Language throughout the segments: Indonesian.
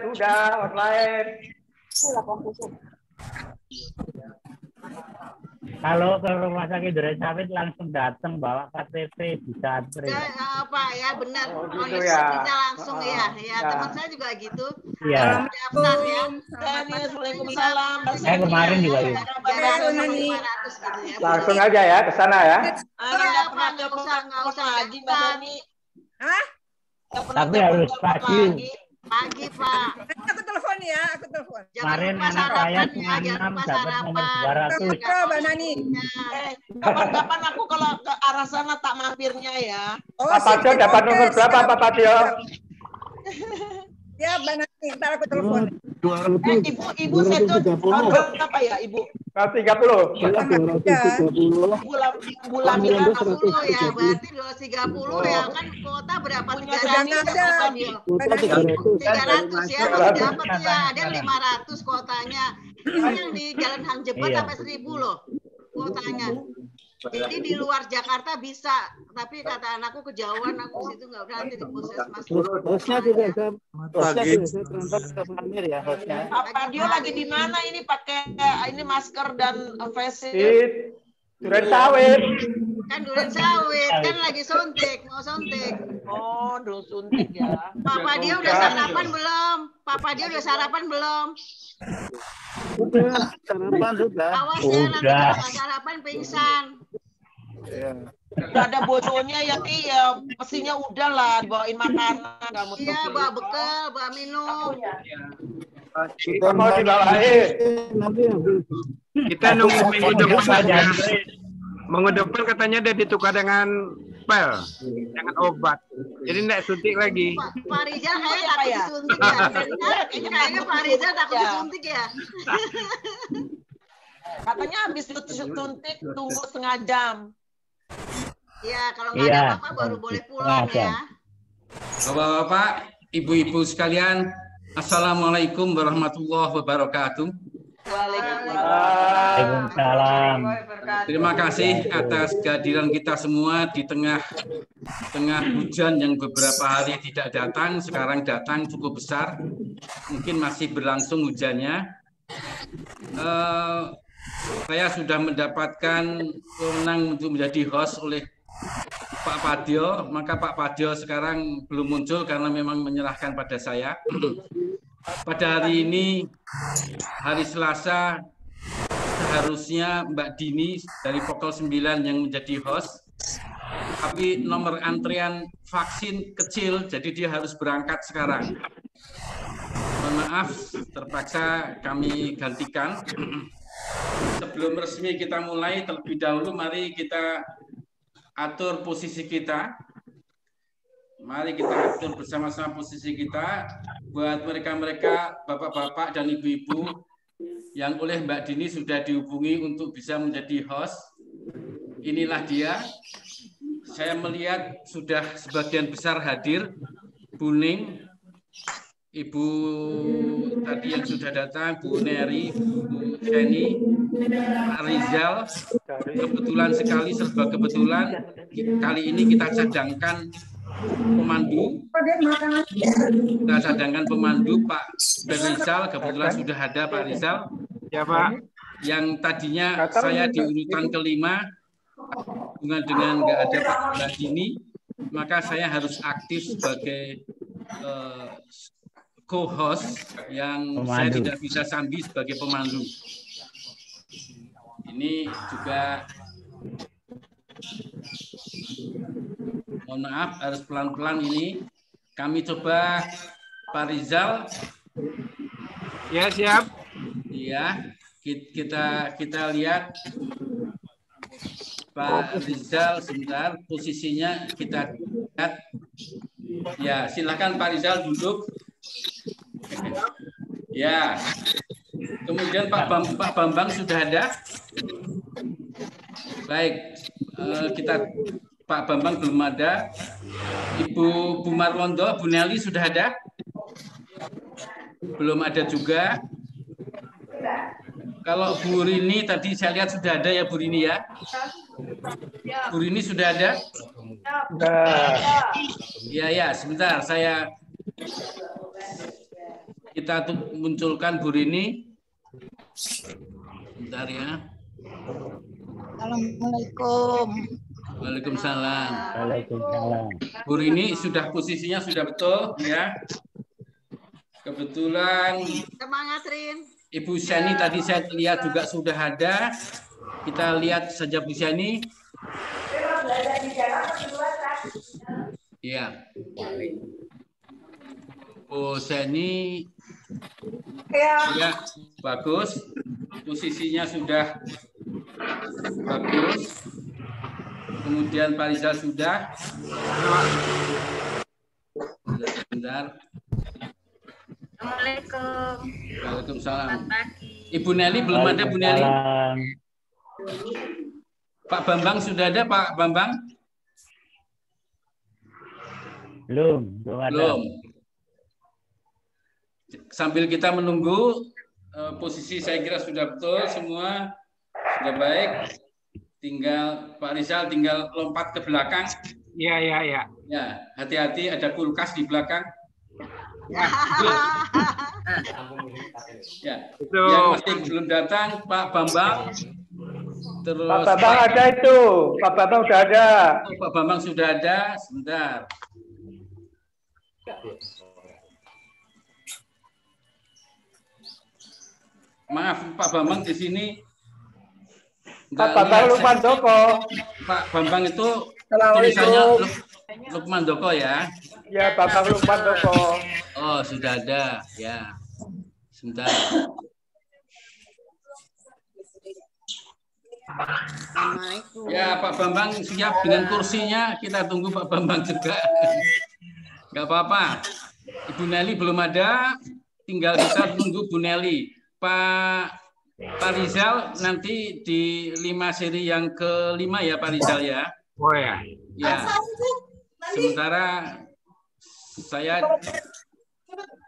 Sudah online. Kalau ke rumah sakit Duren Sawit langsung datang bawa KTP bisa antri. Pak ya benar. Oh, gitu Online ya. bisa langsung ya. Ya teman saya juga gitu. Iya. Daftar ya. Waalaikumsalam. Saya kemarin juga gitu. Jaraknya 500 gitu ya. Langsung aja ya ke sana ya. Iya Pak, nggak usah Haji Mbak daftar. Dani. Hah? Tapi harus pagi. Pagi Pak. Aku telepon ya, aku telepon. Jangan Kemarin lupa anak saya sarapan cuma ya, jangan 6 lupa dapat nomor sarapan. 200. Mbak Nani. Kapan-kapan aku kalau ke arah sana tak mampirnya ya. Oh, Pak Padio dapat nomor berapa Pak Padio? Ya, Mbak Nani, ntar aku telepon. Ibu Seto tahun berapa ya Ibu? 30. Bulan 30 ya, berarti 230 ya kan kuota berapa? 300 ya, baru dapat ya, ada 500 kuotanya. Ini yang di Jalan Hang Jebat Iya. sampai 1000 loh kuotanya. Jadi di luar Jakarta bisa, tapi kata anakku kejauhan, aku situ nggak udah nanti di puskesmas. Hostnya juga saya transfer ke Samir ya hostnya. Apa dia lagi di mana ini pakai ini masker dan face Di Duren Sawit. Kan Duren Sawit, kan lagi suntik, mau suntik. Oh, dulu suntik ya. Papa dia udah sarapan belum? Papa dia udah sarapan belum? Sudah, sarapan sudah. Awas ya nanti Udah. kalau nggak sarapan pingsan. Udah ada boconya ya Ki ya, mestinya udah lah dibawain makanan kamu tuh. Iya, bawa bekal, bawa minum. Kita mau dibawain. Nanti habis. Kita nunggu minggu depan Ada ya. antri. Minggu depan katanya dia ditukar dengan pel, dengan obat. Jadi tidak suntik lagi. Pak Rizal kayaknya Apa takut ya? disuntik ya. Kayaknya Pak Rizal takut Ya. disuntik ya. Katanya habis suntik tunggu setengah jam. Iya, kalau nggak Iya. ada apa-apa baru boleh pulang Setengah ya. Bapak-bapak, ibu-ibu sekalian, Assalamualaikum warahmatullahi wabarakatuh. Waalaikumsalam. Terima kasih atas kehadiran kita semua di tengah hujan yang beberapa hari tidak datang, sekarang datang cukup besar. Mungkin masih berlangsung hujannya. Saya sudah mendapatkan wewenang untuk menjadi host oleh Pak Padio, maka Pak Padio sekarang belum muncul karena memang menyerahkan pada saya. Pada hari ini, hari Selasa, seharusnya Mbak Dini dari Pokol 9 yang menjadi host, tapi nomor antrian vaksin kecil, jadi dia harus berangkat sekarang. Mohon maaf, terpaksa kami gantikan. Sebelum resmi kita mulai, terlebih dahulu mari kita atur posisi kita. Mari kita atur bersama-sama posisi kita buat mereka-mereka, bapak-bapak dan ibu-ibu yang oleh Mbak Dini sudah dihubungi untuk bisa menjadi host. Inilah dia. Saya melihat sudah sebagian besar hadir. Bu Ning, Ibu tadi yang sudah datang, Bu Neri, Bu Feni, Pak Rizal. Kebetulan sekali, serba kebetulan. Kali ini kita cadangkan pemandu. Kita cadangkan pemandu Pak Rizal, kebetulan sudah ada Pak Rizal. Ya Pak. Yang tadinya saya di urutan kelima, dengan nggak ada Pak Mbak Dini, maka saya harus aktif sebagai co-host yang saya Pemandu. tidak bisa sambil sebagai pemandu. Ini juga mohon maaf harus pelan-pelan ini. Kami coba Pak Rizal. Ya siap. Iya, kita lihat Pak Rizal sebentar, posisinya kita lihat. Ya, silakan Pak Rizal duduk. Ya. Kemudian Pak Bambang sudah ada. Baik, kita Pak Bambang belum ada. Ibu Bu Marwondo, Bu Nelly sudah ada? Belum ada juga. Kalau Bu Rini tadi saya lihat sudah ada ya Bu Rini ya. Bu Rini sudah ada? Ya, sebentar saya kita munculkan Bu Rini. Bentar ya. Assalamualaikum. Waalaikumsalam. Waalaikumsalam. Bu Rini sudah posisinya sudah betul ya. Kebetulan Semangat, Rin. Ibu Syani tadi saya lihat juga sudah ada. Kita lihat saja Bu Syani. Iya. Bu Syani. Ya, bagus. Posisinya sudah bagus. Kemudian Pak Rizal sudah. Sebentar. Assalamualaikum. Waalaikumsalam. Selamat pagi. Ibu Nelly belum ada, Bu Nelly. Waalaikumsalam. Pak Bambang sudah ada, Pak Bambang? Belum ada. Belum. Sambil kita menunggu, posisi saya kira sudah betul semua, sudah baik. Tinggal Pak Rizal tinggal lompat ke belakang. Iya, iya, iya. Ya, hati-hati ada kulkas di belakang. Ya, Itu. yang masih belum datang Pak Bambang. Terus Pak Bambang ada itu. Pak Bambang sudah ada. Oh, Pak Bambang sudah ada. Sebentar. Maaf, Pak Bambang di sini. Pak Bambang Lukman Doko. Pak Bambang itu Assalamualaikum. tulisannya Lukman Doko ya. Ya, Bambang Lukman Doko. Oh, sudah ada. Ya. Sebentar. Ya, Pak Bambang siap dengan kursinya. Kita tunggu Pak Bambang juga. Enggak apa-apa. Ibu Nelly belum ada. Tinggal kita tunggu Bu Nelly. Pak Rizal nanti di 5 seri yang ke-5 ya Pak Rizal ya. Oh ya. Ya. Sementara saya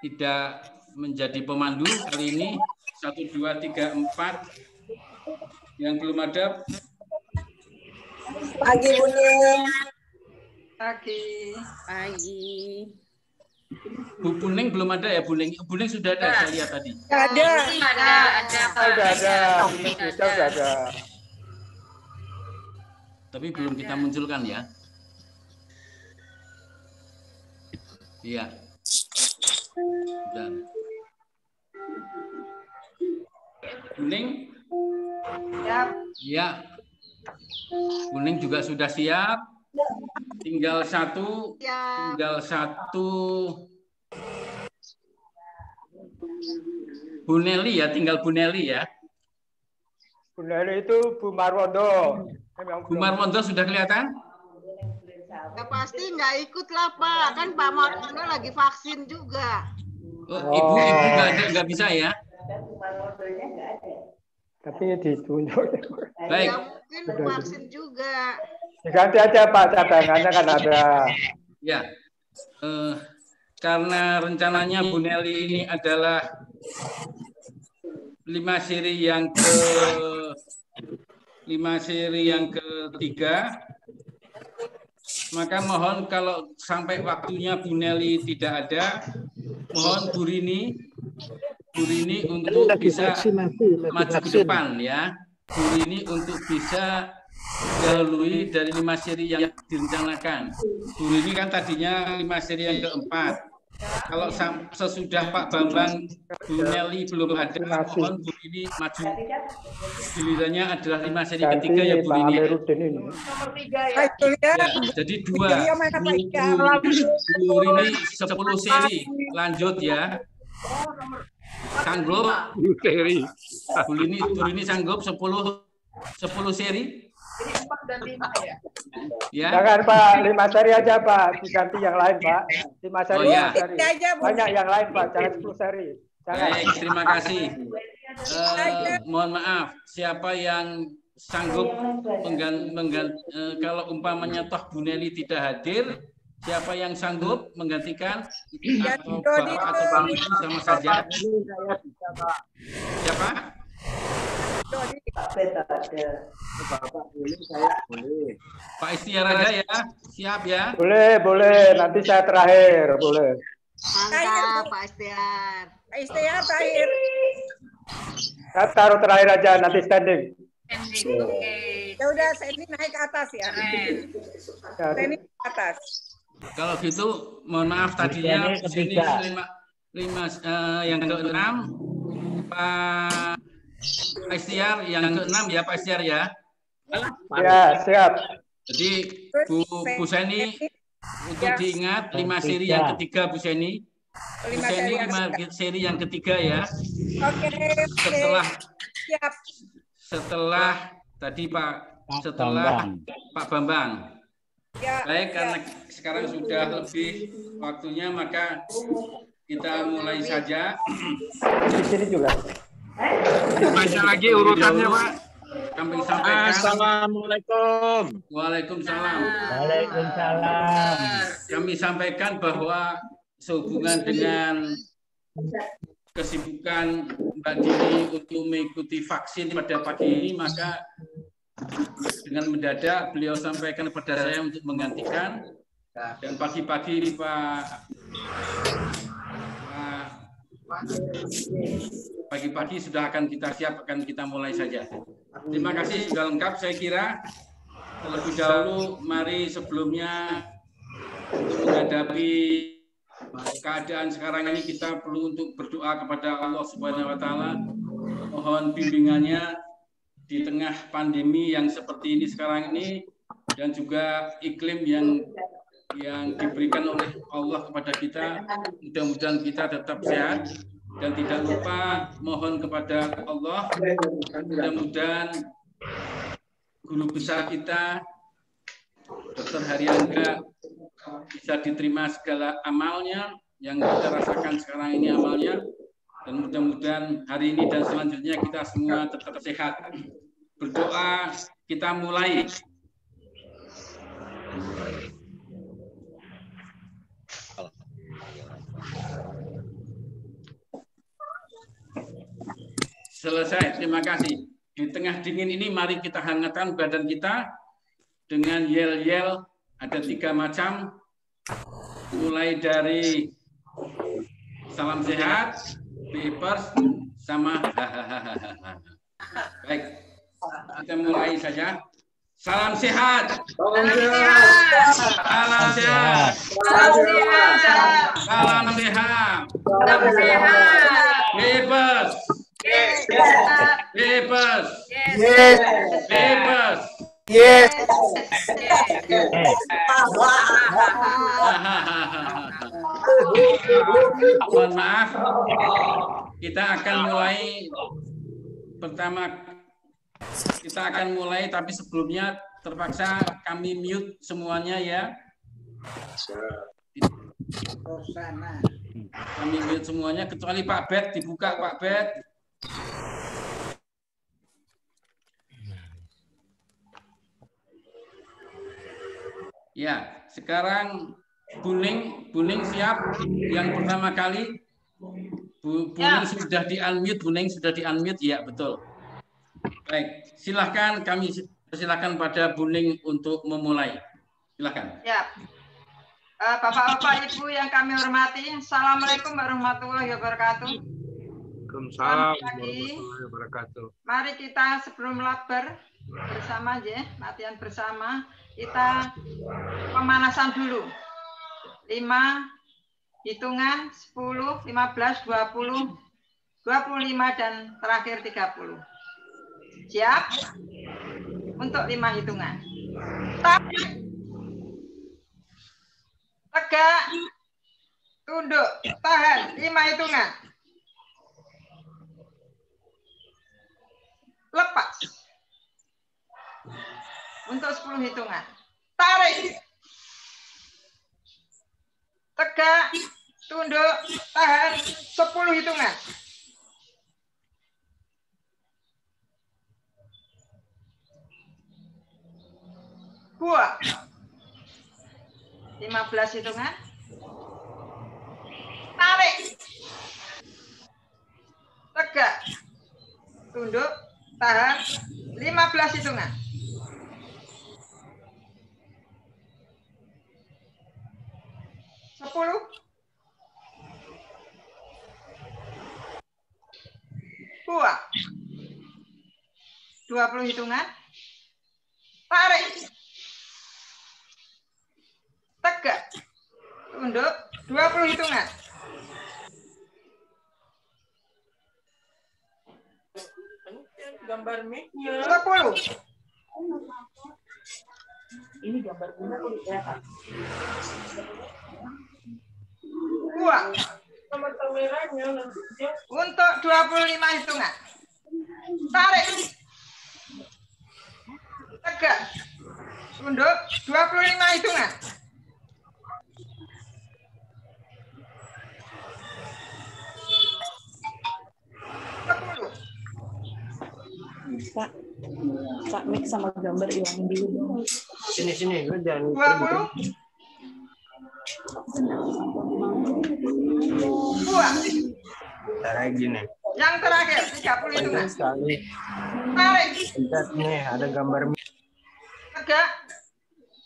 tidak menjadi pemandu kali ini. 1, 2, 3, 4. Yang belum ada. Pagi, Buning. Pagi. Bu Puning belum ada ya, Bu Ning? Bu Ning sudah ada, saya lihat tadi. Ada. Ada. Sudah ada. Sudah ada. Tapi belum kita munculkan ya. Iya. Dan Kuning? Iya. Kuning juga sudah siap. Tinggal satu. Bu Nelly ya, tinggal Bu Nelly ya. Bu Nelly itu Bu Marwondo. Bu Marwondo sudah kelihatan? Ya pasti nggak ikut lah Pak, kan Pak Marwondo lagi vaksin juga. Oh, ibu nggak bisa ya? Tapi ditunjuk. Baik. Ya mungkin vaksin juga. Ganti aja Pak, cadangannya kan ada. Ya, karena rencananya Bu Nelly ini adalah 5 seri yang ketiga, maka mohon kalau sampai waktunya Bu Nelly tidak ada, mohon Bu Rini untuk bisa maju ke depan ya. Bu Rini untuk bisa dahului dari 5 seri yang direncanakan. Bu Rini kan tadinya 5 seri yang keempat. Kalau sesudah Pak Bambang, Bu Nelly belum ada, mohon Bu Rini maju. Gilirannya adalah 5 seri ketiga ya Bu Rini. Ya, jadi 2. Bu Rini 10 seri. Lanjut ya. Sanggup? Bu Rini sanggup 10 seri? Jadi 4 dan 5 ya? Ya. Jangan Pak, 5 seri aja Pak, diganti yang lain Pak. 5 seri, Oh, ya. 5 seri. Banyak yang lain Pak, jangan 10 seri. Jangan. Baik, terima kasih. Mohon maaf, siapa yang sanggup kalau umpamanya toh Bu Nelly tidak hadir, siapa yang sanggup menggantikan atau Bapak atau Bang Ibu sama saja? Siapa? Pak Istiaraja ya, siap ya? Boleh. Nanti saya terakhir, boleh. Mantap Pak Istiar. Pak Istiar terakhir. Saya taruh terakhir aja, nanti standing. Oke. Ya udah, Sandy naik ke atas ya. Ya, Sandy ke atas. Kalau gitu, mohon maaf tadinya Ini sini ketiga. yang ke-6 Pak Istiar, yang ke-6 ya Pak Istiar ya. ya, siap. Jadi Bu Seni untuk diingat 5 seri yang ketiga Bu Seni. Bu Seni 5 seri yang ketiga ya. Oke. Siap. Setelah tadi Pak Bambang. Ya, Baik, karena sekarang sudah lebih waktunya, maka kita mulai saja. Di sini juga. Baca lagi urutannya, Pak. Kami sampaikan. Assalamualaikum. Waalaikumsalam. Waalaikumsalam. Kami sampaikan bahwa sehubungan dengan kesibukan Mbak Dini untuk mengikuti vaksin pada pagi ini, maka dengan mendadak beliau sampaikan kepada saya untuk menggantikan, dan pagi-pagi pagi-pagi sudah akan kita siap, akan kita mulai saja. Terima kasih, sudah lengkap saya kira. Terlebih dahulu mari sebelumnya untuk menghadapi keadaan sekarang ini kita perlu untuk berdoa kepada Allah Subhanahu wa taala, mohon bimbingannya di tengah pandemi yang seperti ini sekarang ini, dan juga iklim yang diberikan oleh Allah kepada kita. Mudah-mudahan kita tetap sehat, dan tidak lupa mohon kepada Allah mudah-mudahan guru besar kita Dr. Haryangga bisa diterima segala amalnya yang kita rasakan sekarang ini amalnya, dan mudah-mudahan hari ini dan selanjutnya kita semua tetap sehat. Berdoa, kita mulai. Selesai, terima kasih. Di tengah dingin ini mari kita hangatkan badan kita dengan yel-yel, ada 3 macam, mulai dari salam sehat, papers, sama hahaha. Baik, kita mulai saja. Salam sehat. Salam sehat. Salam sehat. Salam sehat. Salam sehat. Salam sehat. Papers. Papers. Yes. Papers. Yes. Mohon maaf, kita akan mulai tapi sebelumnya terpaksa kami mute semuanya ya. Kami mute semuanya kecuali Pak Bet, dibuka Pak Bet. Ya, sekarang Buning siap. Yang pertama kali Buning sudah di-unmute, Buning sudah di-unmute, ya betul. Baik, silahkan kami persilahkan pada Buning untuk memulai. Silahkan. Ya, Bapak-bapak, Ibu yang kami hormati, Assalamualaikum warahmatullahi wabarakatuh. Waalaikumsalam warahmatullahi wabarakatuh. Mari kita sebelum labar bersama ya, latihan bersama, kita pemanasan dulu. 5 hitungan 10, 15, 20, 25 dan terakhir 30. Siap? Untuk 5 hitungan. Tarik. Tegak. Tunduk. Tahan. 5 hitungan. Lepas. Untuk 10 hitungan. Tarik. Tegak. Tunduk. Tahan. 10 hitungan. Buang. 15 hitungan. Tarik. Tegak. Tunduk. Tahan. 15 hitungan. Buang. 20 hitungan. Tarik. Tegak. Tunduk. 20 hitungan. Gambar mic-nya. 10. Ini gambar bunga kok kelihatan. Buang. Sama kameranya. Untuk 25 hitungan. Tarik. Tegak. Tunduk. 25 hitungan. Pak mix sama gambar hilangin dulu dong. Sini, lu jangan. 20. Buang. Ntar lagi nih. Yang terakhir 30 hitungan. Sekali. Tarik. Lihat nih, ada gambar. Tegak.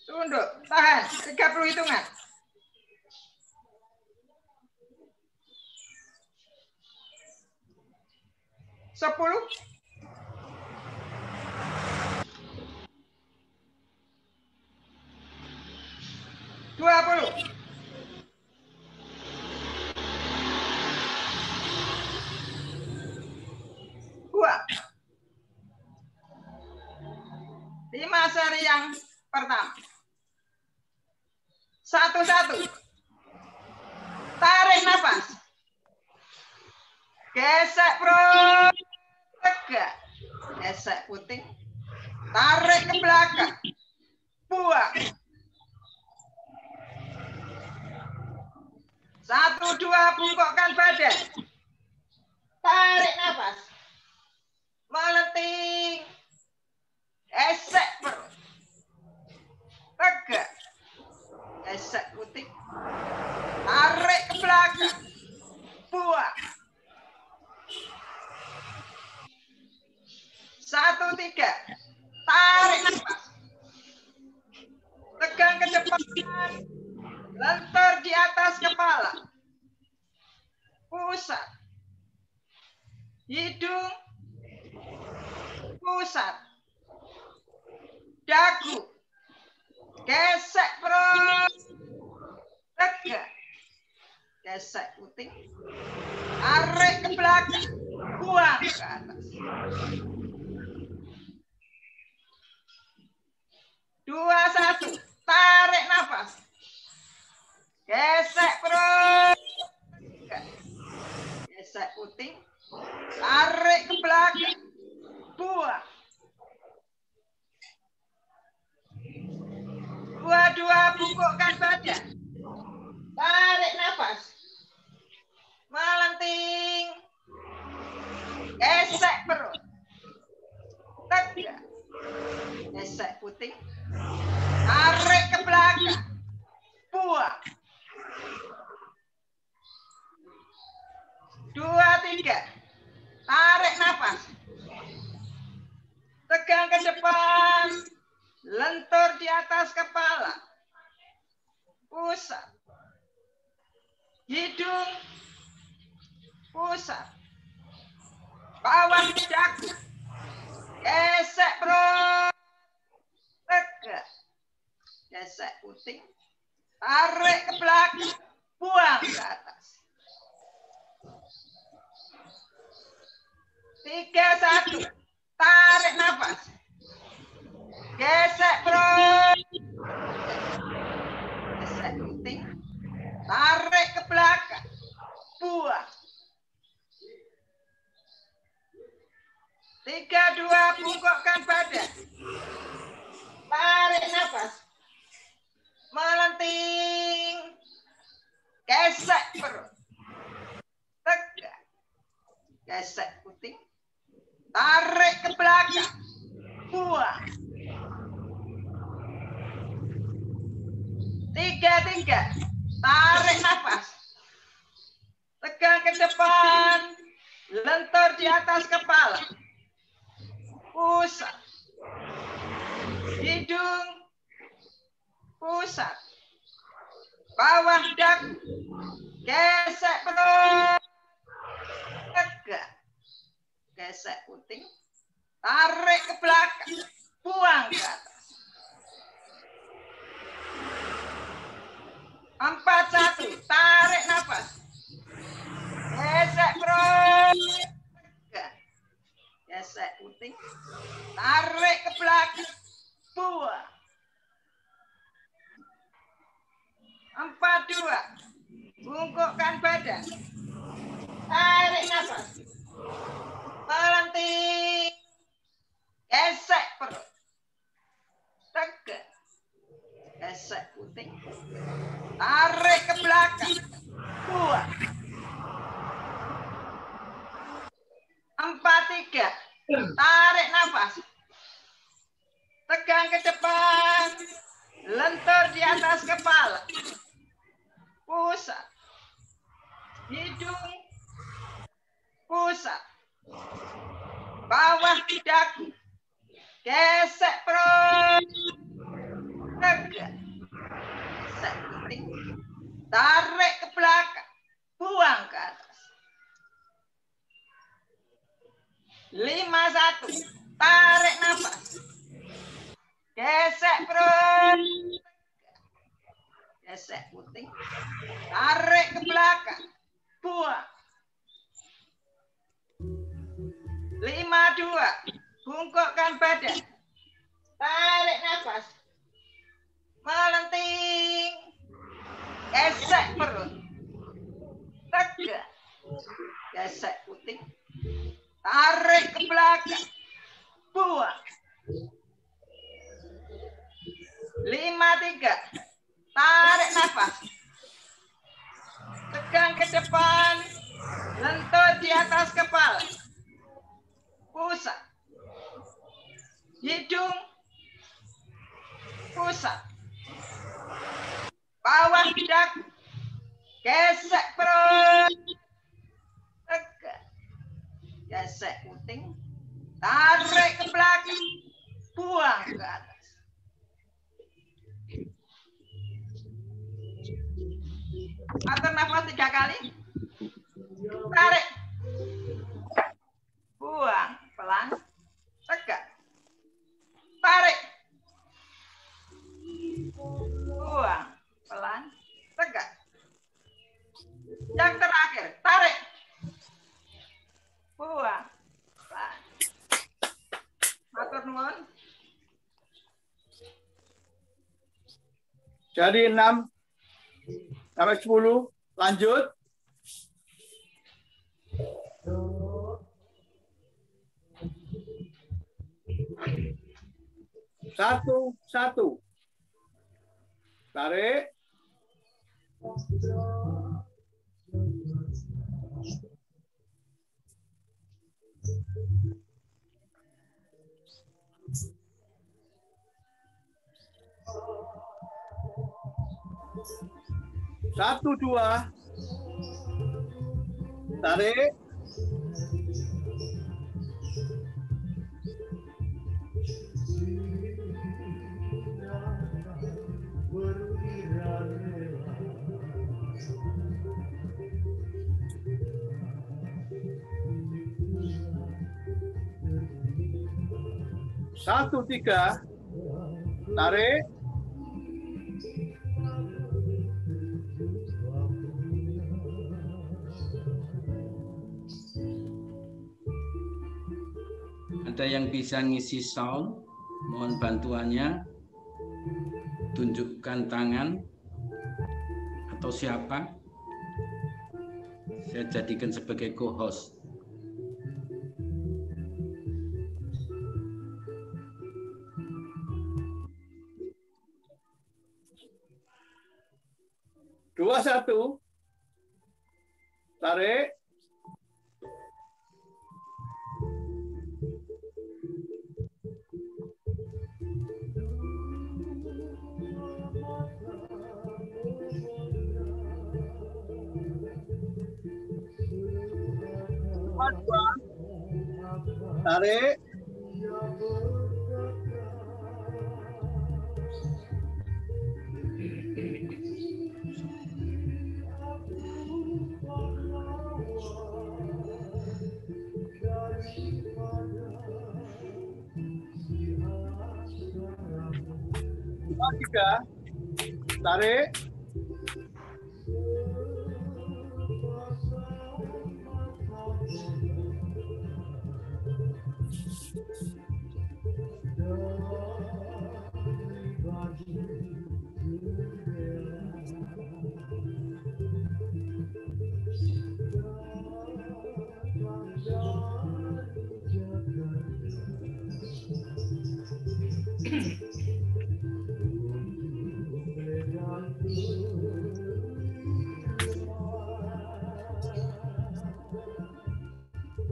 Tunduk. Tahan. 30 hitungan. Sepuluh. Dua puluh. Dua. 5 seri yang pertama. 1-1. Tarik nafas. Gesek perut. Tegak. Gesek puting. Tarik ke belakang. Buang. 1-2 bungkukkan badan. Tarik nafas. Melenting. Gesek perut. Tegak. Gesek puting. Tarik ke belakang. Buang. 1-3. Tarik nafas. Tegang ke depan. Lentur di atas kepala. Pusat. Hidung. Pusat. Dagu. Gesek perut. Tegak. Gesek puting. Tarik ke belakang. Buang ke atas. 2-1. Tarik nafas. Gesek perut. Gesek puting. Tarik ke belakang. Buang. 2-2 bungkukkan badan. Tarik nafas. Melenting. Gesek perut. Tegak. Gesek puting. Tarik ke belakang. Buang. 2-3. Tarik nafas. Tegang ke depan. Lentur di atas kepala. Pusat. Hidung. Pusat. Bawah dagu. Gesek perut. Tegak. Gesek puting. Tarik ke belakang. Buang ke atas. 3-1. Tarik nafas. Gesek perut. Gesek puting. Tarik ke belakang. Buang. 3-2 bungkukkan badan. Tarik nafas. Melenting. Gesek perut. Tegak. Gesek puting. Tarik ke belakang. Buang. 3-3. Tarik nafas. Tegang ke depan. Lentur di atas kepala. Pusat. Hidung. Pusat. Bawah dagu. Gesek perut. Tegak. gesek puting, tarik ke belakang, buang ke atas. 4-1, tarik nafas, gesek perut, gesek puting, tarik ke belakang, buang. 4-2, bungkukkan badan, tarik nafas, berhenti, gesek perut, tegak, gesek puting, tarik ke belakang, buang. 4-3, tarik nafas, tegang ke depan, lentur di atas kepala, pusat, hidung, pusat, bawah dagu, gesek perut, tegak, gesek puting, tarik ke belakang, buang ke atas. 5-1, tarik nafas, gesek perut, gesek puting, tarik ke belakang, buang. 5-2, bungkukkan badan, tarik nafas, melenting, gesek perut, tegak, gesek puting, tarik ke belakang, buang. 5-3, tarik nafas, tegang ke depan, lentur di atas kepala, pusat, hidung, pusat, bawah dagu, gesek perut, tegak, gesek puting, tarik ke belakang, buang ke atas. Atur nafas 3 kali, tarik, buang, pelan, tegak, tarik, buang, pelan, tegak. Yang terakhir, tarik, buang, pelan. Matur nuwun. Jadi 6 sampai 10, lanjut. Satu. Tarik. Satu, 2. Tarik. Satu, 3. Tarik. Ada yang bisa ngisi sound, mohon bantuannya. Tunjukkan tangan atau siapa. Saya jadikan sebagai co-host. Dua, 1. Tarik. Tarik. 3. Tarik.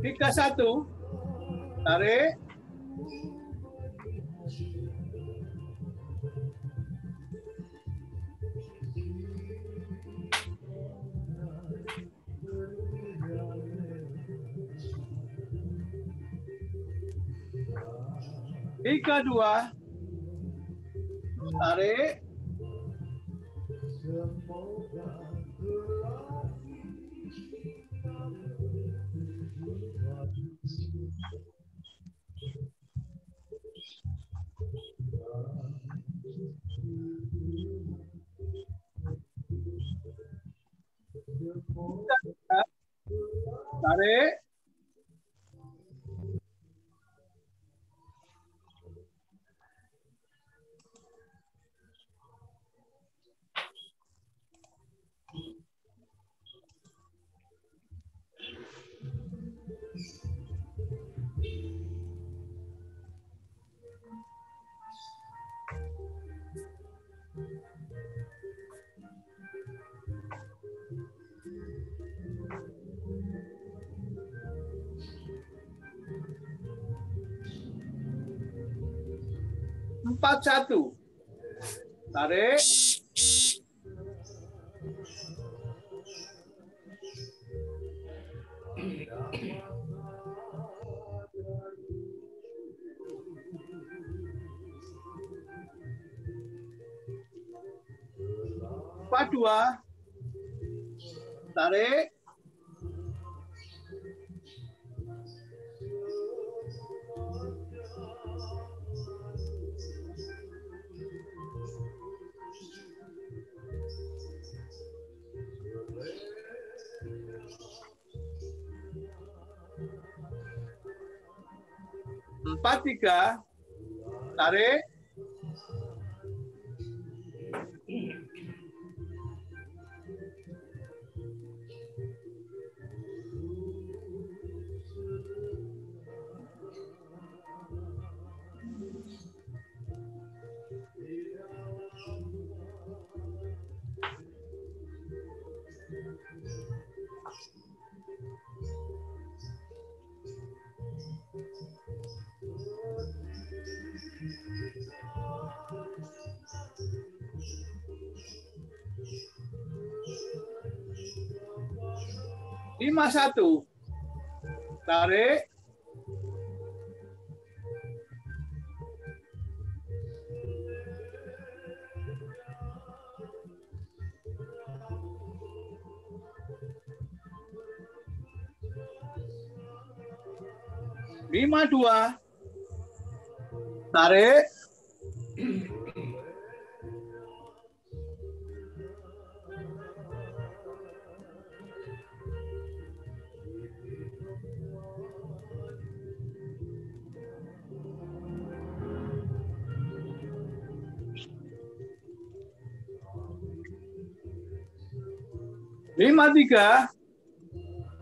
Tiga, 1. Tarik. Tiga, 2. Tarik. Tarik. Empat, 1. Tarik. Empat, 2. Tarik. Empat, 3. Tarik. Lima, 1. Tarik. Lima, 2. Tarik. Lima, 3.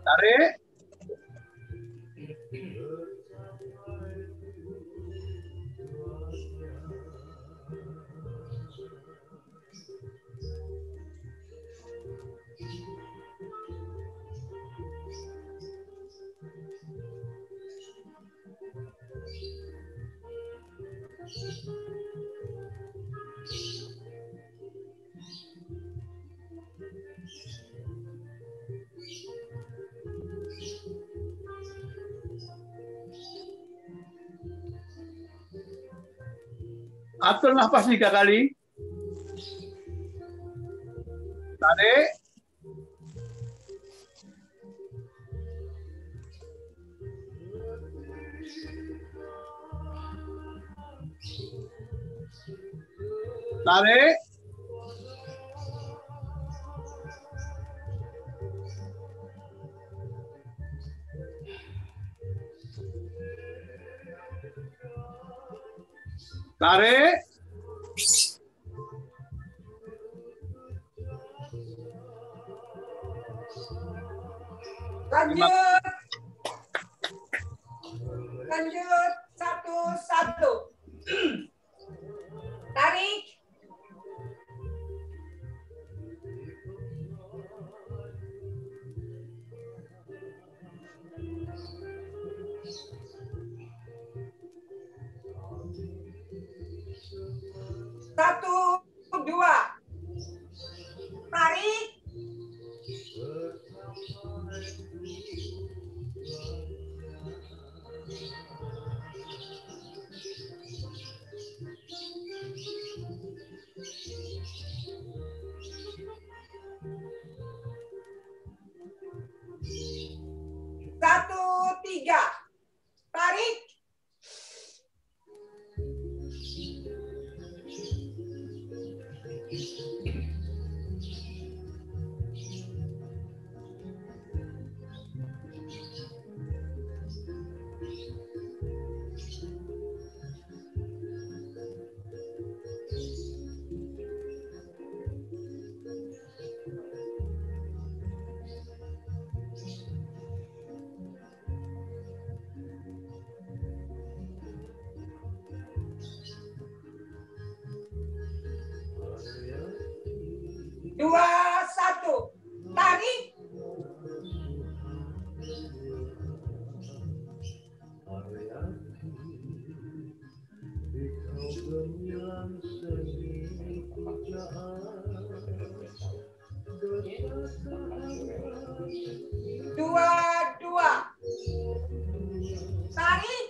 Tarik. Atur nafas 3 kali. Tarik. Tarik. Tarik. Lanjut. Lanjut. 1-1. Tarik. Satu, dua. Tarik. Satu, tiga. Tarik. Dua, satu. Tarik. Dua, dua. Tarik.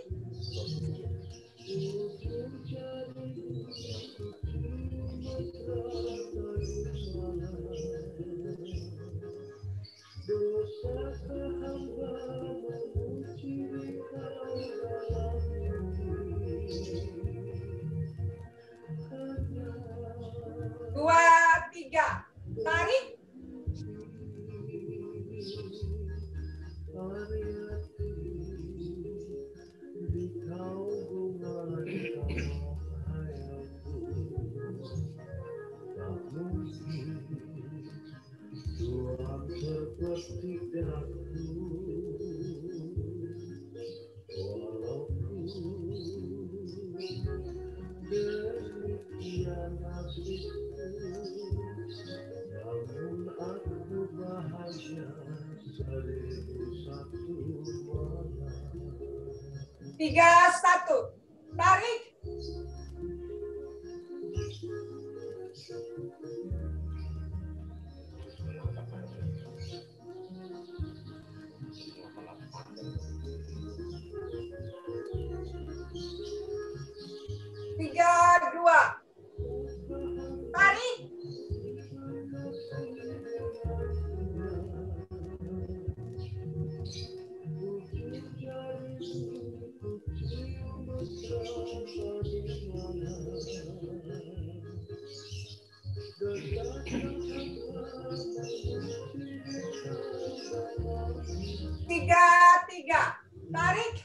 Dua, tiga. Tarik. Tiga, satu. Tarik. Tiga, dua. Tarik. Tiga, tiga. Tarik.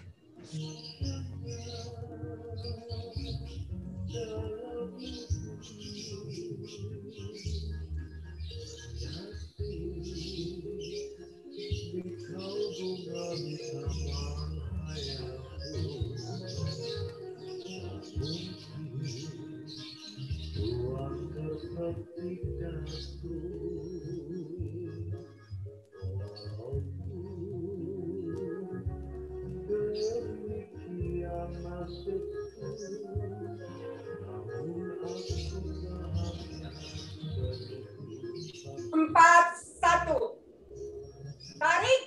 Empat, satu. Tarik.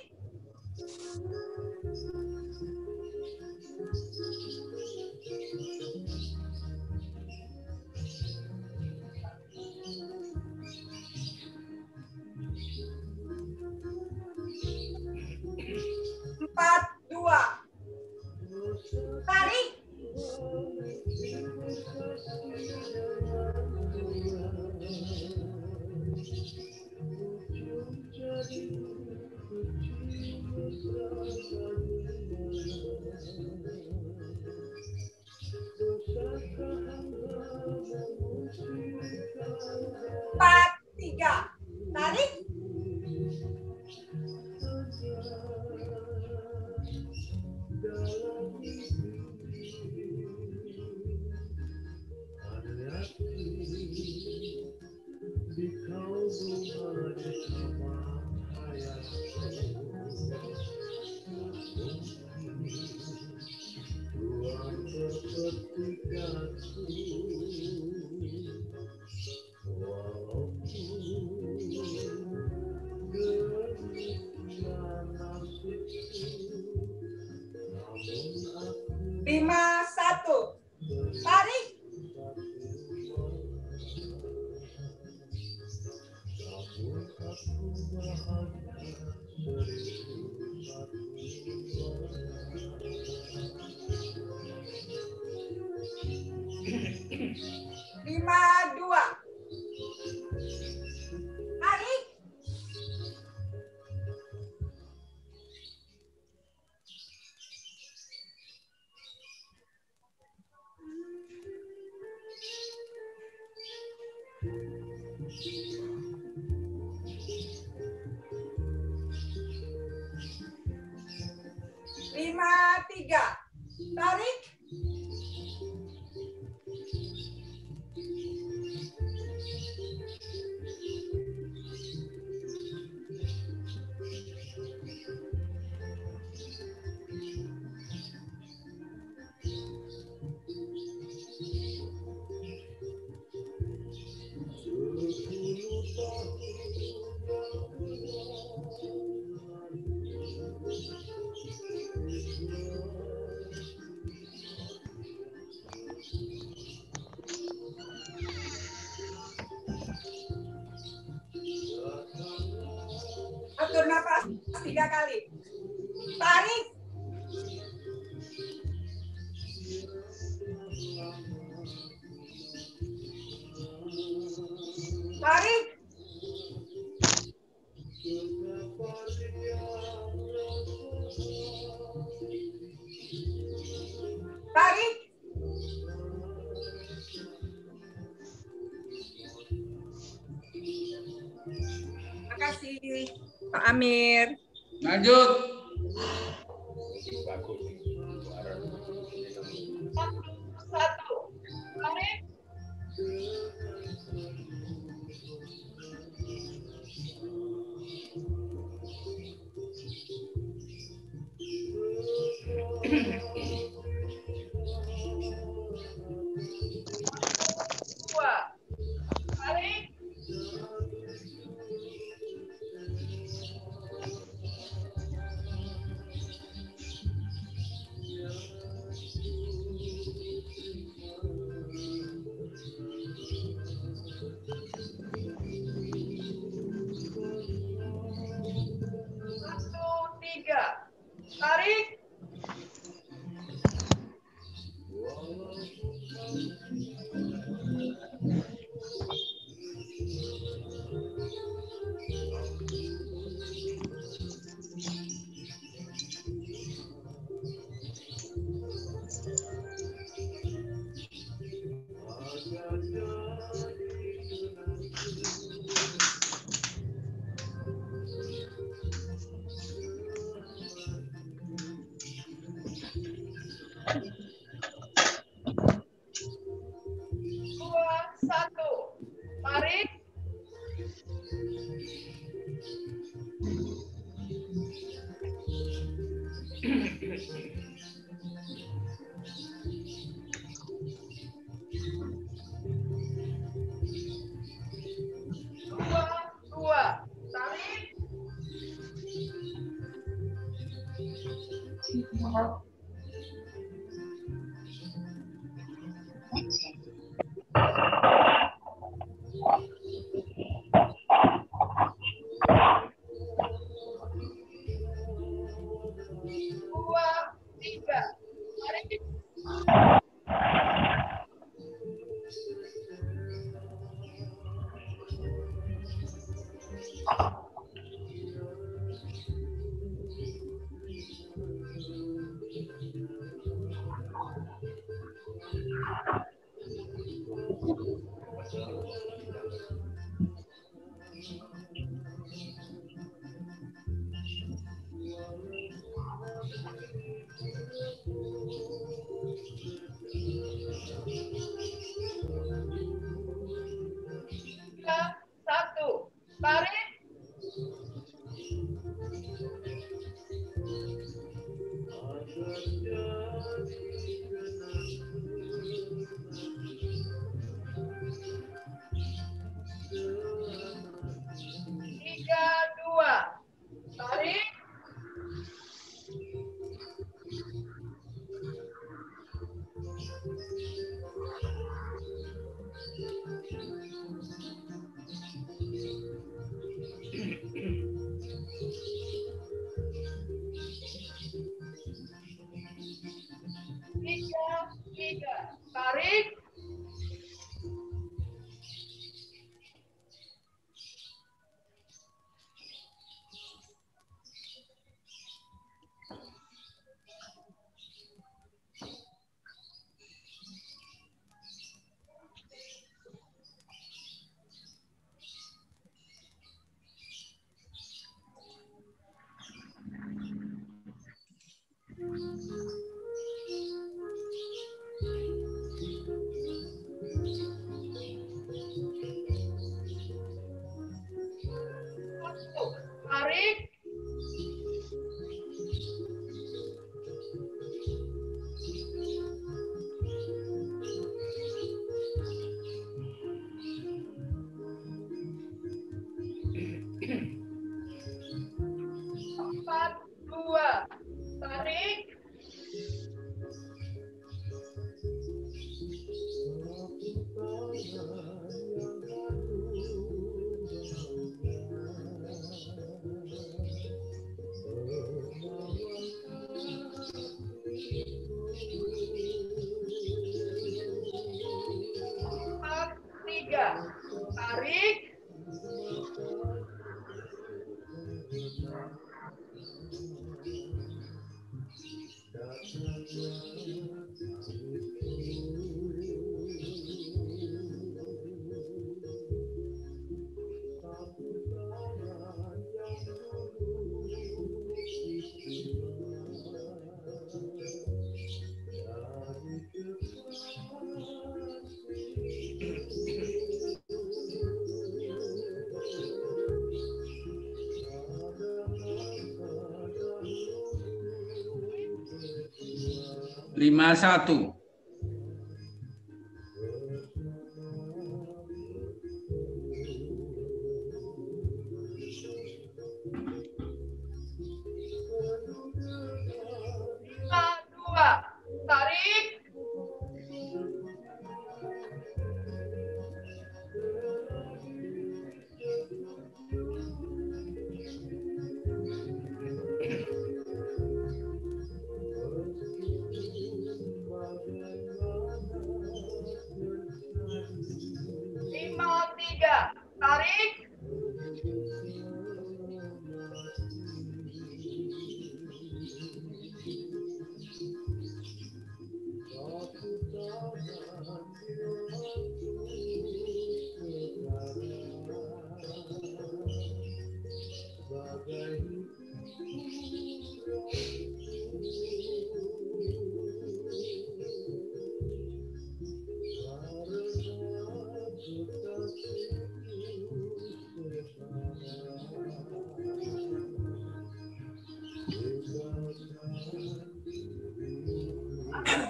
Empat, dua. Tarik. 5-1. Tarik. Lima, 2. Tarik. Lima, 3. Tarik. Atur nafas 3 kali. Tarik. Tarik. Tarik. Terima kasih, Pak Amir. Lanjut. Satu. Tarik. Dua. Tarik. Satu, 3. Tarik. Dua, 1. Tarik. Dua, 2. Tarik. Dua, 3. Tarik. Tiga, 1. Tarik. Tiga, 2. Tarik. Lima satu. Dua. Tarik. Lima, tiga. Tarik.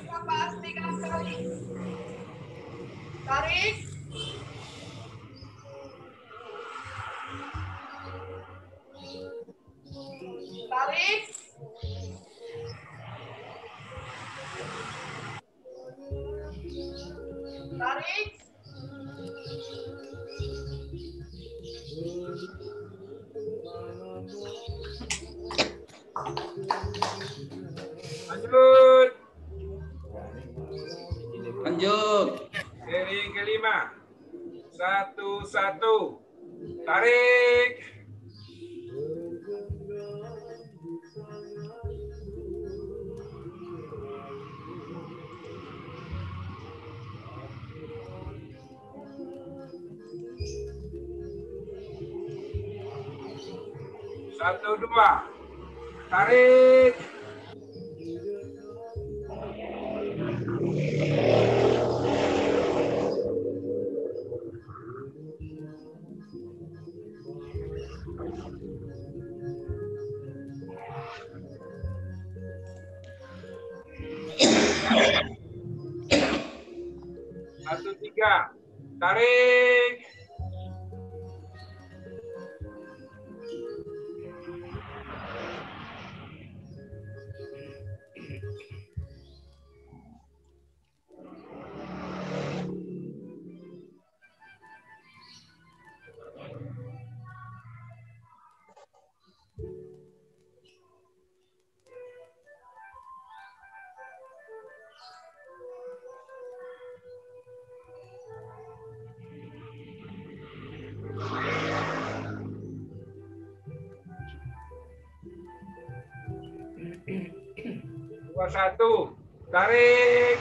Napas 3 kali. Tarik. Tarik. Tarik. Lanjut. Lanjut. Seri kelima. 1-1. Tarik. Satu, dua. Tarik. Satu, tiga. Tarik. Dua, satu. Tarik.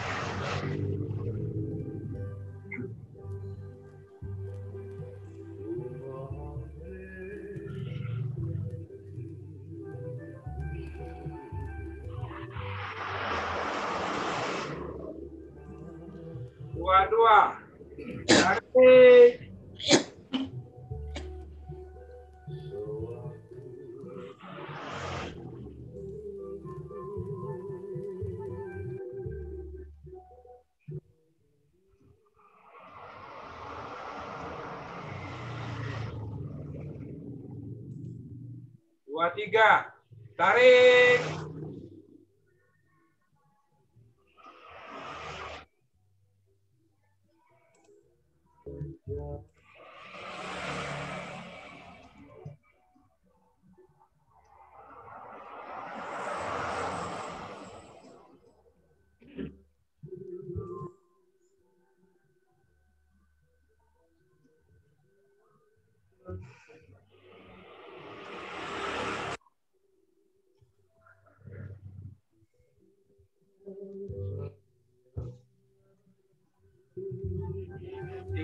Dua, dua. Tarik. Dua, tiga. Tarik.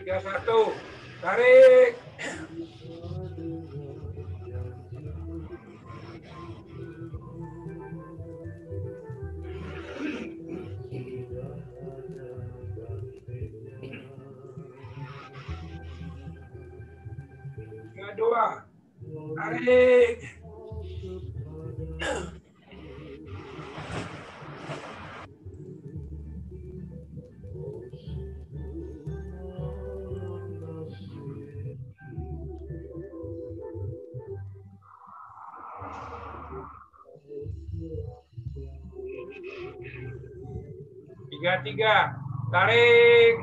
31. Tarik. Dua. Tarik. Tiga. Tarik.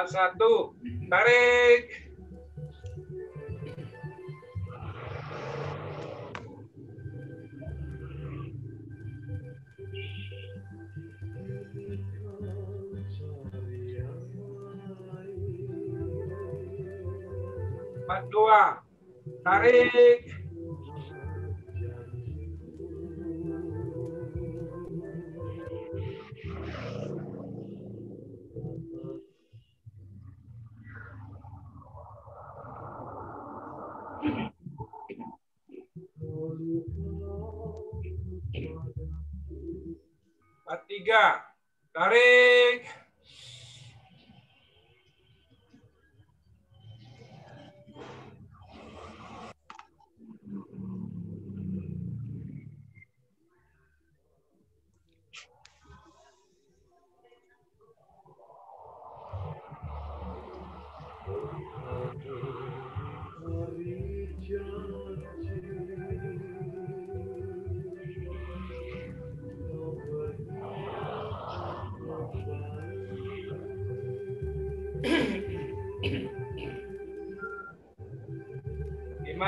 Satu. Tarik. Dua. Tarik. Tiga. Tarik.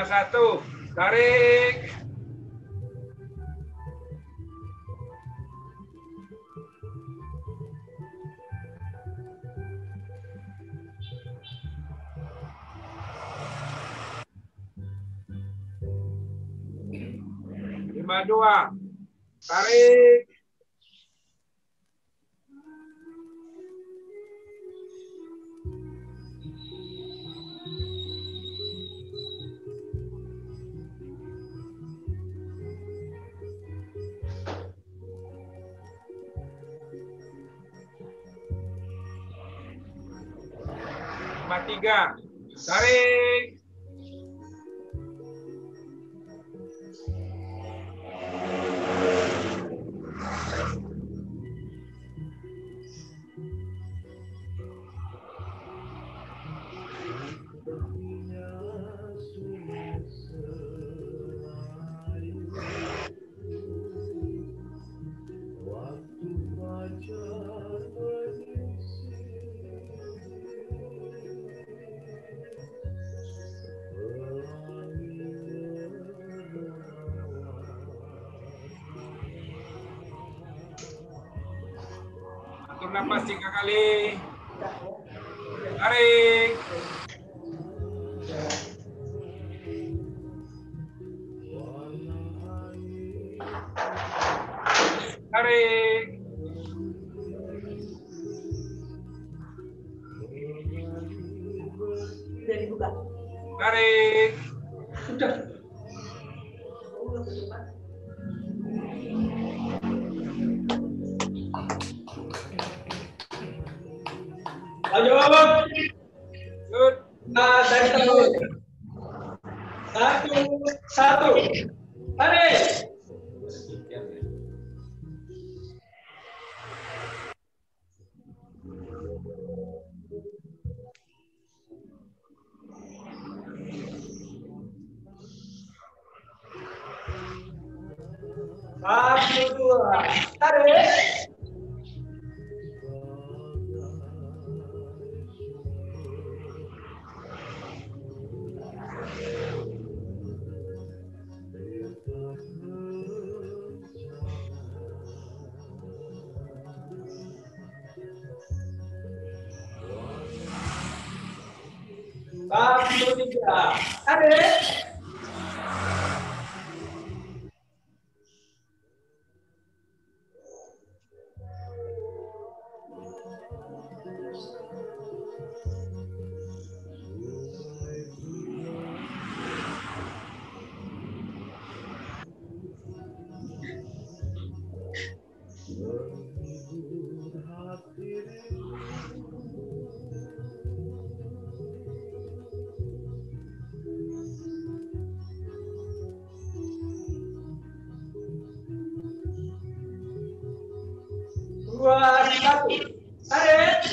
Satu. Tarik. Dua. Tarik. Tiga. Tarik. Atur napas 3 kali. Tarik. Tarik. Udah dibuka. Tarik. Udah. Lanjut. Nah, dari tahun. Satu. Tarik. 42. Tarik. Tiga. Tarik. Dua, satu. Tarik.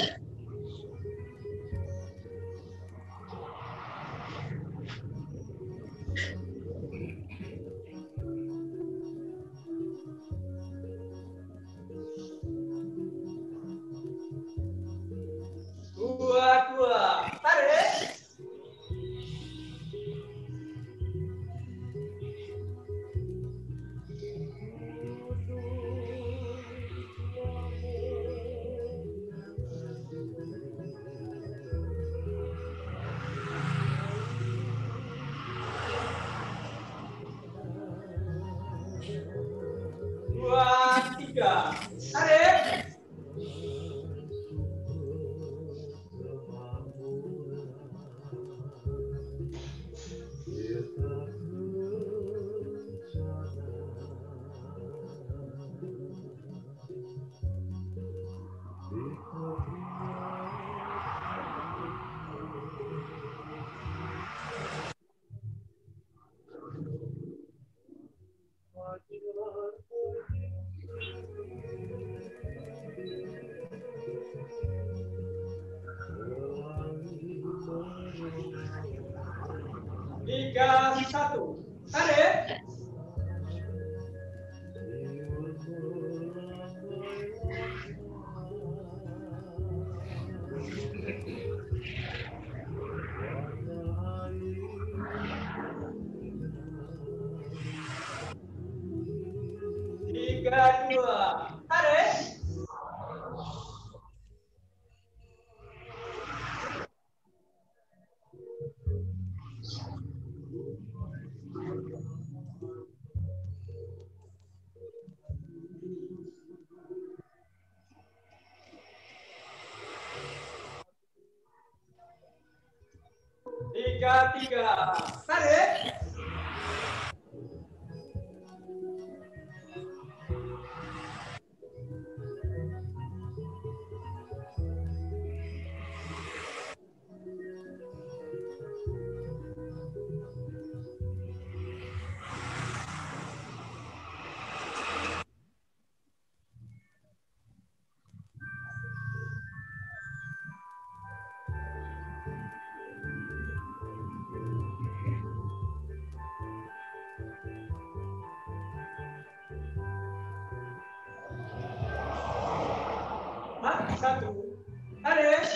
Dua. Tarik. Dua, tiga. Tarik. Tiga, satu. Tarik. Tiga, dua. Tarik. Tiga. Tarik. Satu. Tarik.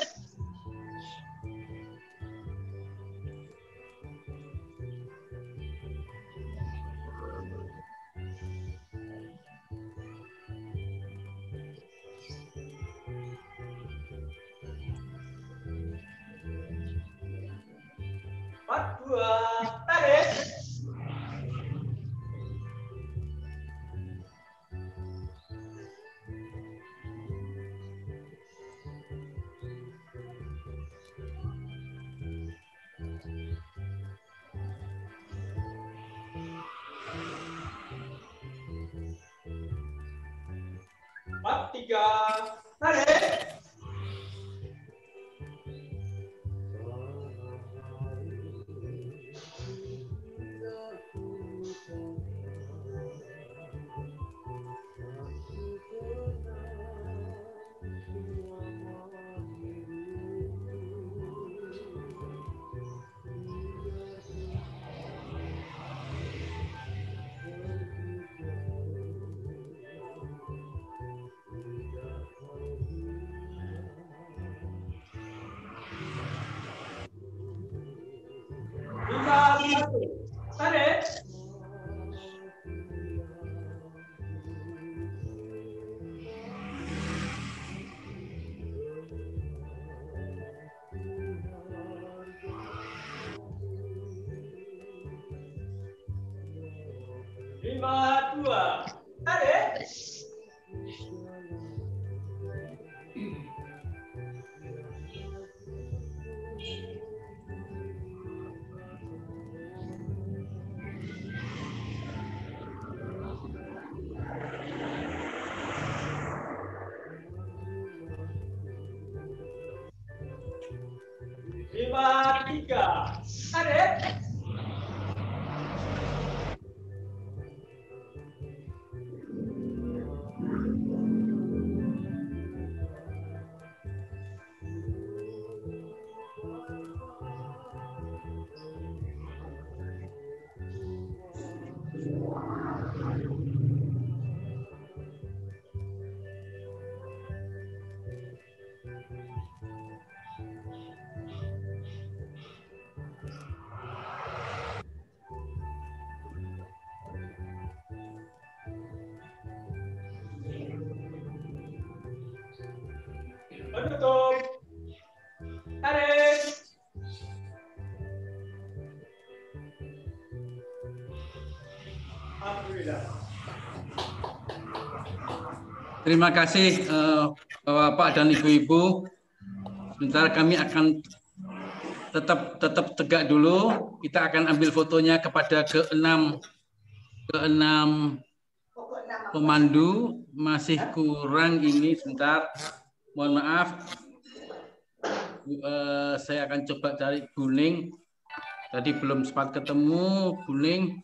Dua. Tarik. Tiga. Tarik. tarik. 5-2, tarik. 5-3, tarik. 'Tutup. Tarik. Alhamdulillah. Terima kasih Bapak dan Ibu-ibu. Sebentar kami akan tetap tegak dulu. Kita akan ambil fotonya kepada keenam pemandu. Masih kurang ini, sebentar. Mohon maaf. Saya akan coba cari Buning. Tadi belum sempat ketemu Buning.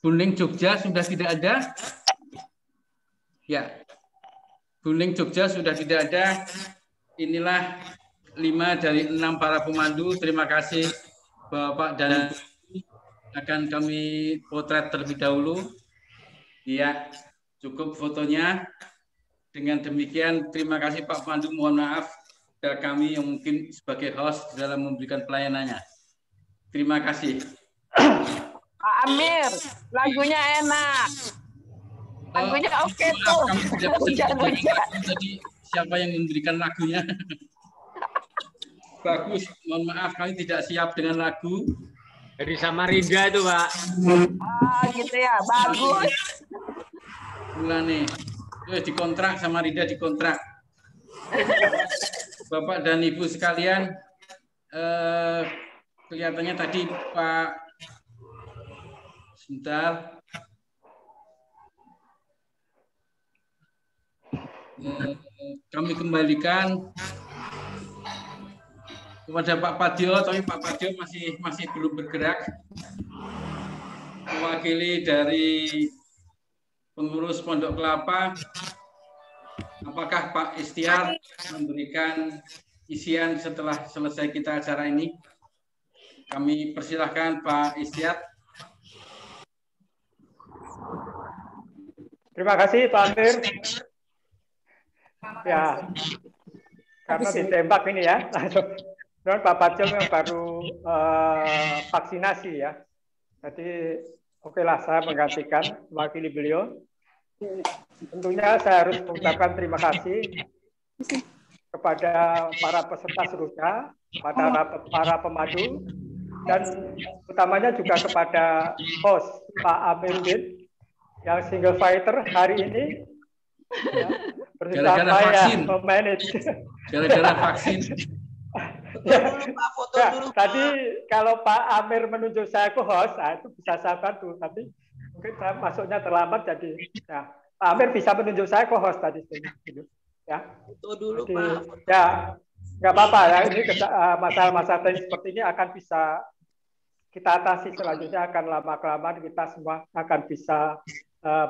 Buning Jogja sudah tidak ada. Ya, Buning Jogja sudah tidak ada. Inilah 5 dari 6 para pemandu. Terima kasih Bapak dan Ibu. Akan kami potret terlebih dahulu. Ya, cukup fotonya. Dengan demikian, terima kasih Pak Pandu. Mohon maaf dari kami yang mungkin sebagai host dalam memberikan pelayanannya. Terima kasih. Pak Amir, lagunya enak. Lagunya oke tuh. Hujan-hujan. Jadi siapa yang memberikan lagunya? Bagus. Mohon maaf kami tidak siap dengan lagu. Dari Samarinda itu, Pak. Ah, gitu ya. Bagus. Mulane. Dikontrak sama Rida, dikontrak. Bapak dan Ibu sekalian, kelihatannya tadi Pak, sebentar. Kami kembalikan kepada Pak Padio, tapi Pak Padio masih belum bergerak. Mewakili dari pengurus Pondok Kelapa, apakah Pak Istiar memberikan isian setelah selesai kita acara ini? Kami persilahkan Pak Istiar. Terima kasih Pak Amir. Ya, karena ditembak ini ya, langsung. Pak Padio yang baru vaksinasi ya. Jadi oke lah, saya menggantikan mewakili beliau. Tentunya saya harus mengucapkan terima kasih kepada para peserta seruja, kepada para pemandu, dan utamanya juga kepada host Pak Amiruddin yang single fighter hari ini. Ya, bersama saya memanage. Gara-gara vaksin. Tadi kalau Pak Amir menunjuk saya ke host, itu bisa saya bantu. Tapi mungkin saya masuknya terlambat, jadi ya, Pak Amir bisa menunjuk saya ke host tadi. Ya. Itu dulu jadi, Pak. Ya, nggak apa-apa ya. Ini masalah-masalah seperti ini akan bisa kita atasi selanjutnya. Akan lama-kelamaan kita semua akan bisa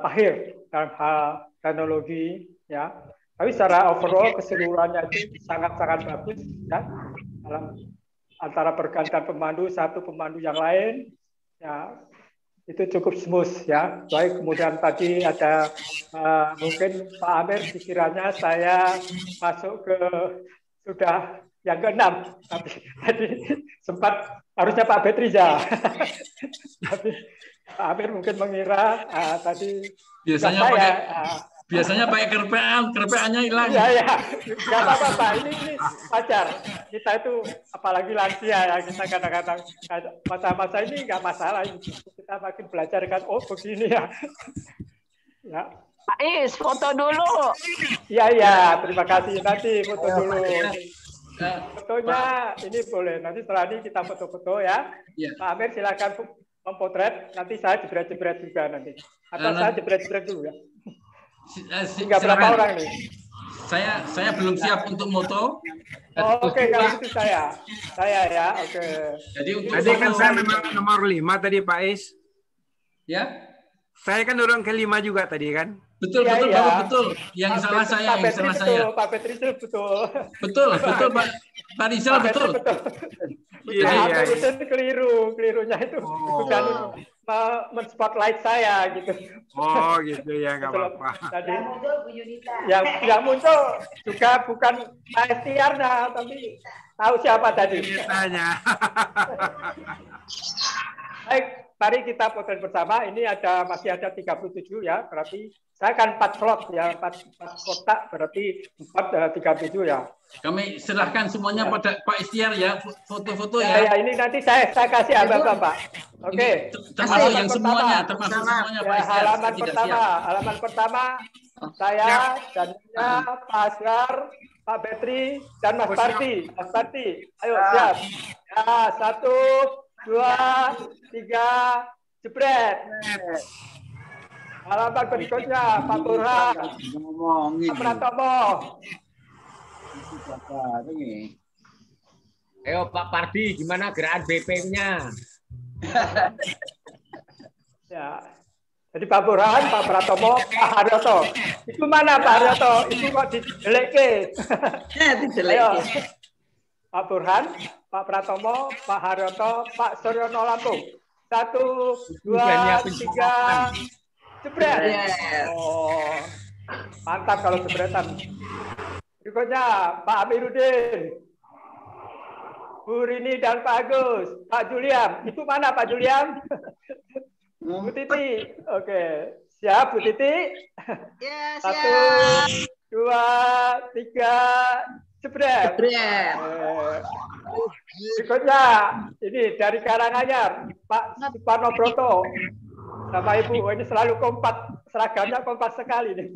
pahir dalam hal teknologi. Ya. Tapi secara overall keseluruhannya itu sangat-sangat bagus ya, dalam antara pergantian pemandu satu pemandu yang lain ya, itu cukup smooth ya. Baik, kemudian tadi ada mungkin Pak Amir dikiranya saya masuk ke sudah yang ke-6. Tapi tadi sempat harusnya Pak Betriza. Tapi Pak Amir mungkin mengira tadi biasanya pakai kerpeannya hilang. Iya, nggak apa-apa Pak. Ini wajar. Kita itu apalagi lansia ya, kita kadang-kadang masa-masa ini nggak masalah. Kita makin belajar kan, oh begini ya. Ya. Pak Is, foto dulu. Iya, terima kasih. Nanti foto dulu. Fotonya ini boleh. Nanti setelah ini kita foto-foto ya. Pak Amir silakan mempotret. Nanti saya jebret-jebret juga nanti. Atau saya jebret-jebret dulu ya. Tinggal berapa orang nih? Saya belum siap untuk moto. Oke, kalau itu saya ya. Oke. Jadi tadi kan saya memang nomor 5 tadi Pak Is. Ya. Saya kan orang ke-5 juga tadi kan. Betul. Yang salah saya. Pak Petri betul. Betul Pak Rizal betul. Iya. Kelirunya itu bukan men-spotlight saya gitu. Oh gitu ya, nggak apa-apa. Tadi yang muncul juga bukan STR-nya, tapi tahu siapa tadi. Tanya. Baik, mari kita potret bersama. Ini masih ada 37 ya, berarti saya akan 4 slot ya, 4 kotak, berarti 37 ya. Kami serahkan semuanya pada Pak Istiar ya, foto-foto ya. Ya, ini nanti saya kasih abang Pak. Oke. Termasuk yang semuanya, Pak Istiar. Halaman pertama saya dan Pak Asgar, Pak Betri dan Mas Parti. Mas Parti, ayo siap. Ya, 1, 2, 3, jebret. Halaman berikutnya Pak Burhan, Pak Pratomo. Ayo Pak Pardi, gimana gerakan BP-nya? Ya. Jadi Pak Burhan, Pak Pratomo, Pak Haryoto. Itu mana Pak Haryoto? Itu kok dijeleke. Ayo. Pak Burhan, Pak Pratomo, Pak Haryoto, Pak Suryono Lampung. 1, 2, 3. Jebret. Oh, mantap kalau jebretan. Berikutnya Pak Amiruddin, Bu Rini dan Pak Agus, Pak Julian. Itu mana Pak Julian? Bu Titi. Oke, siap Bu Titi? Ya, 1, 2, 3, jebret. Berikutnya ini dari Karanganyar, Pak Suparno Broto. Sama Ibu, ini selalu kompak, seragamnya kompak sekali nih,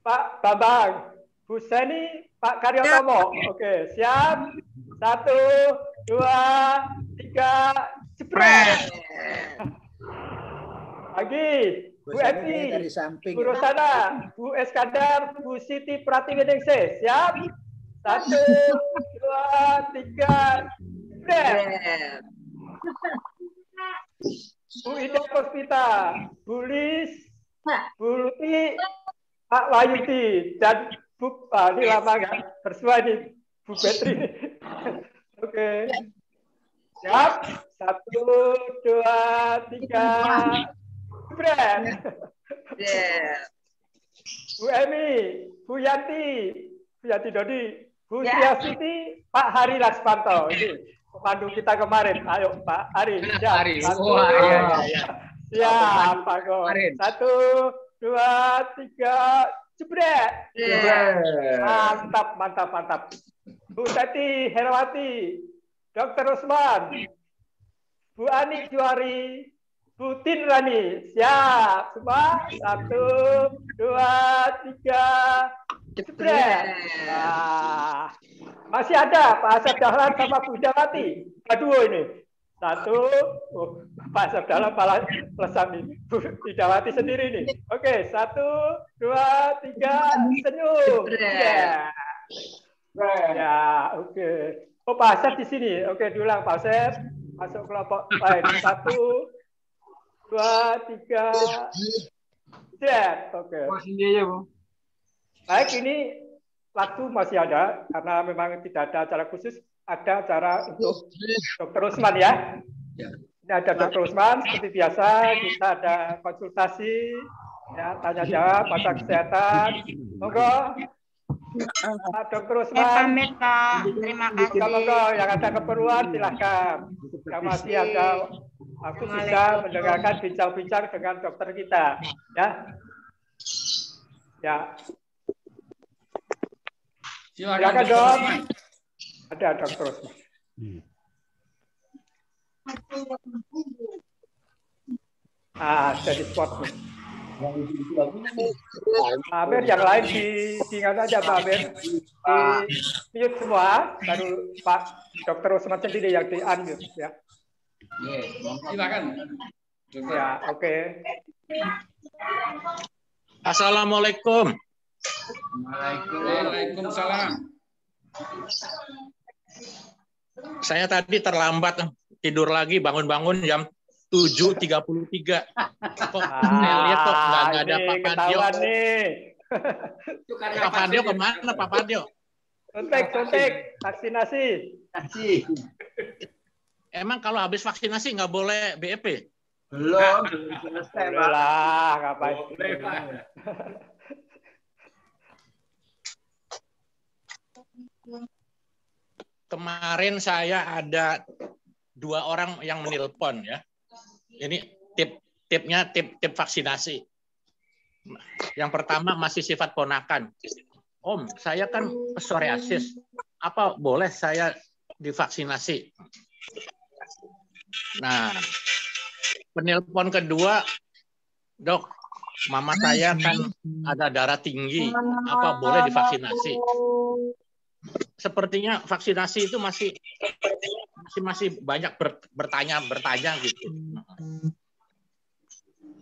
Pak Bambang, Bu Seni, Pak Karyotomo. Oke, siap. 1, 2, 3, jebret. Lagi, Bu Eti, Bu Rosana, Bu Eskandar, Bu Siti Pratiwiningsih. Siap. 1, 2, 3, jebret. Bu Ida Puspita, Bu Lis, Bu Luti, Pak Wayudi, dan Bu, ini lama nggak bersua nih, Bu Petri. Oke. Siap. 1, 2, 3. Jebret. Bu Emi, Bu Yanti Dodi, Bu Siti, Pak Hari Laksmanto. Ini pemandu kita kemarin. Ayo Pak Ari. Siap. Siap Pak Go. 1, 2, 3. Jebret. Mantap. Bu Teti Herawati, Dr. Usman, Bu Ani Juari, Bu Tin Rani. Siap semua. 1, 2, 3. Jebret. Nah, masih ada Pak Asep Dahlan sama Bu Dawati. Aduh ini. 1, Pak Asep Dahlan malah lesam ini. Bu Dawati sendiri nih. Oke, 1, 2, 3, senyum. Ya, oke. Oh, Pak Asep di sini. Oke, diulang Pak Asep. Masuk kelompok lain. 1, 2, 3. Jebret. Oke. Baik, ini waktu masih ada karena memang tidak ada acara khusus, ada acara untuk Dr. Usman ya. Ini ada Dr. Usman seperti biasa, kita ada konsultasi, ya, tanya jawab, masa kesehatan. Monggo Pak Dr. Usman. Pamit Pak. Terima kasih. Monggo, yang ada keperluan silahkan. Yang masih ada waktu bisa mendengarkan bincang-bincang dengan dokter kita, ya. Ya. Silakan dok. Ada Dr. Usman. Jadi spot. Pak Amir, yang lain tinggal aja Pak Amir. Di mute semua, baru Pak Dr. Usman sendiri yang di unmute ya. Silakan. Ya, oke. Assalamualaikum. Waalaikumsalam. Saya tadi terlambat tidur lagi, bangun-bangun jam 7.33. Kok saya lihat kok nggak ada Pak Padio. Pak Padio kemana Pak Padio? Suntik, vaksinasi. Emang kalau habis vaksinasi nggak boleh BEP? Belum selesai Pak. Lah, ngapain? Kemarin saya ada 2 orang yang menelpon ya. Ini tipnya tip vaksinasi. Yang pertama masih sifat ponakan. Om, saya kan psoriasis. Apa boleh saya divaksinasi? Nah, penelpon kedua, dok, mama saya kan ada darah tinggi. Apa boleh divaksinasi? Sepertinya vaksinasi itu masih banyak bertanya gitu.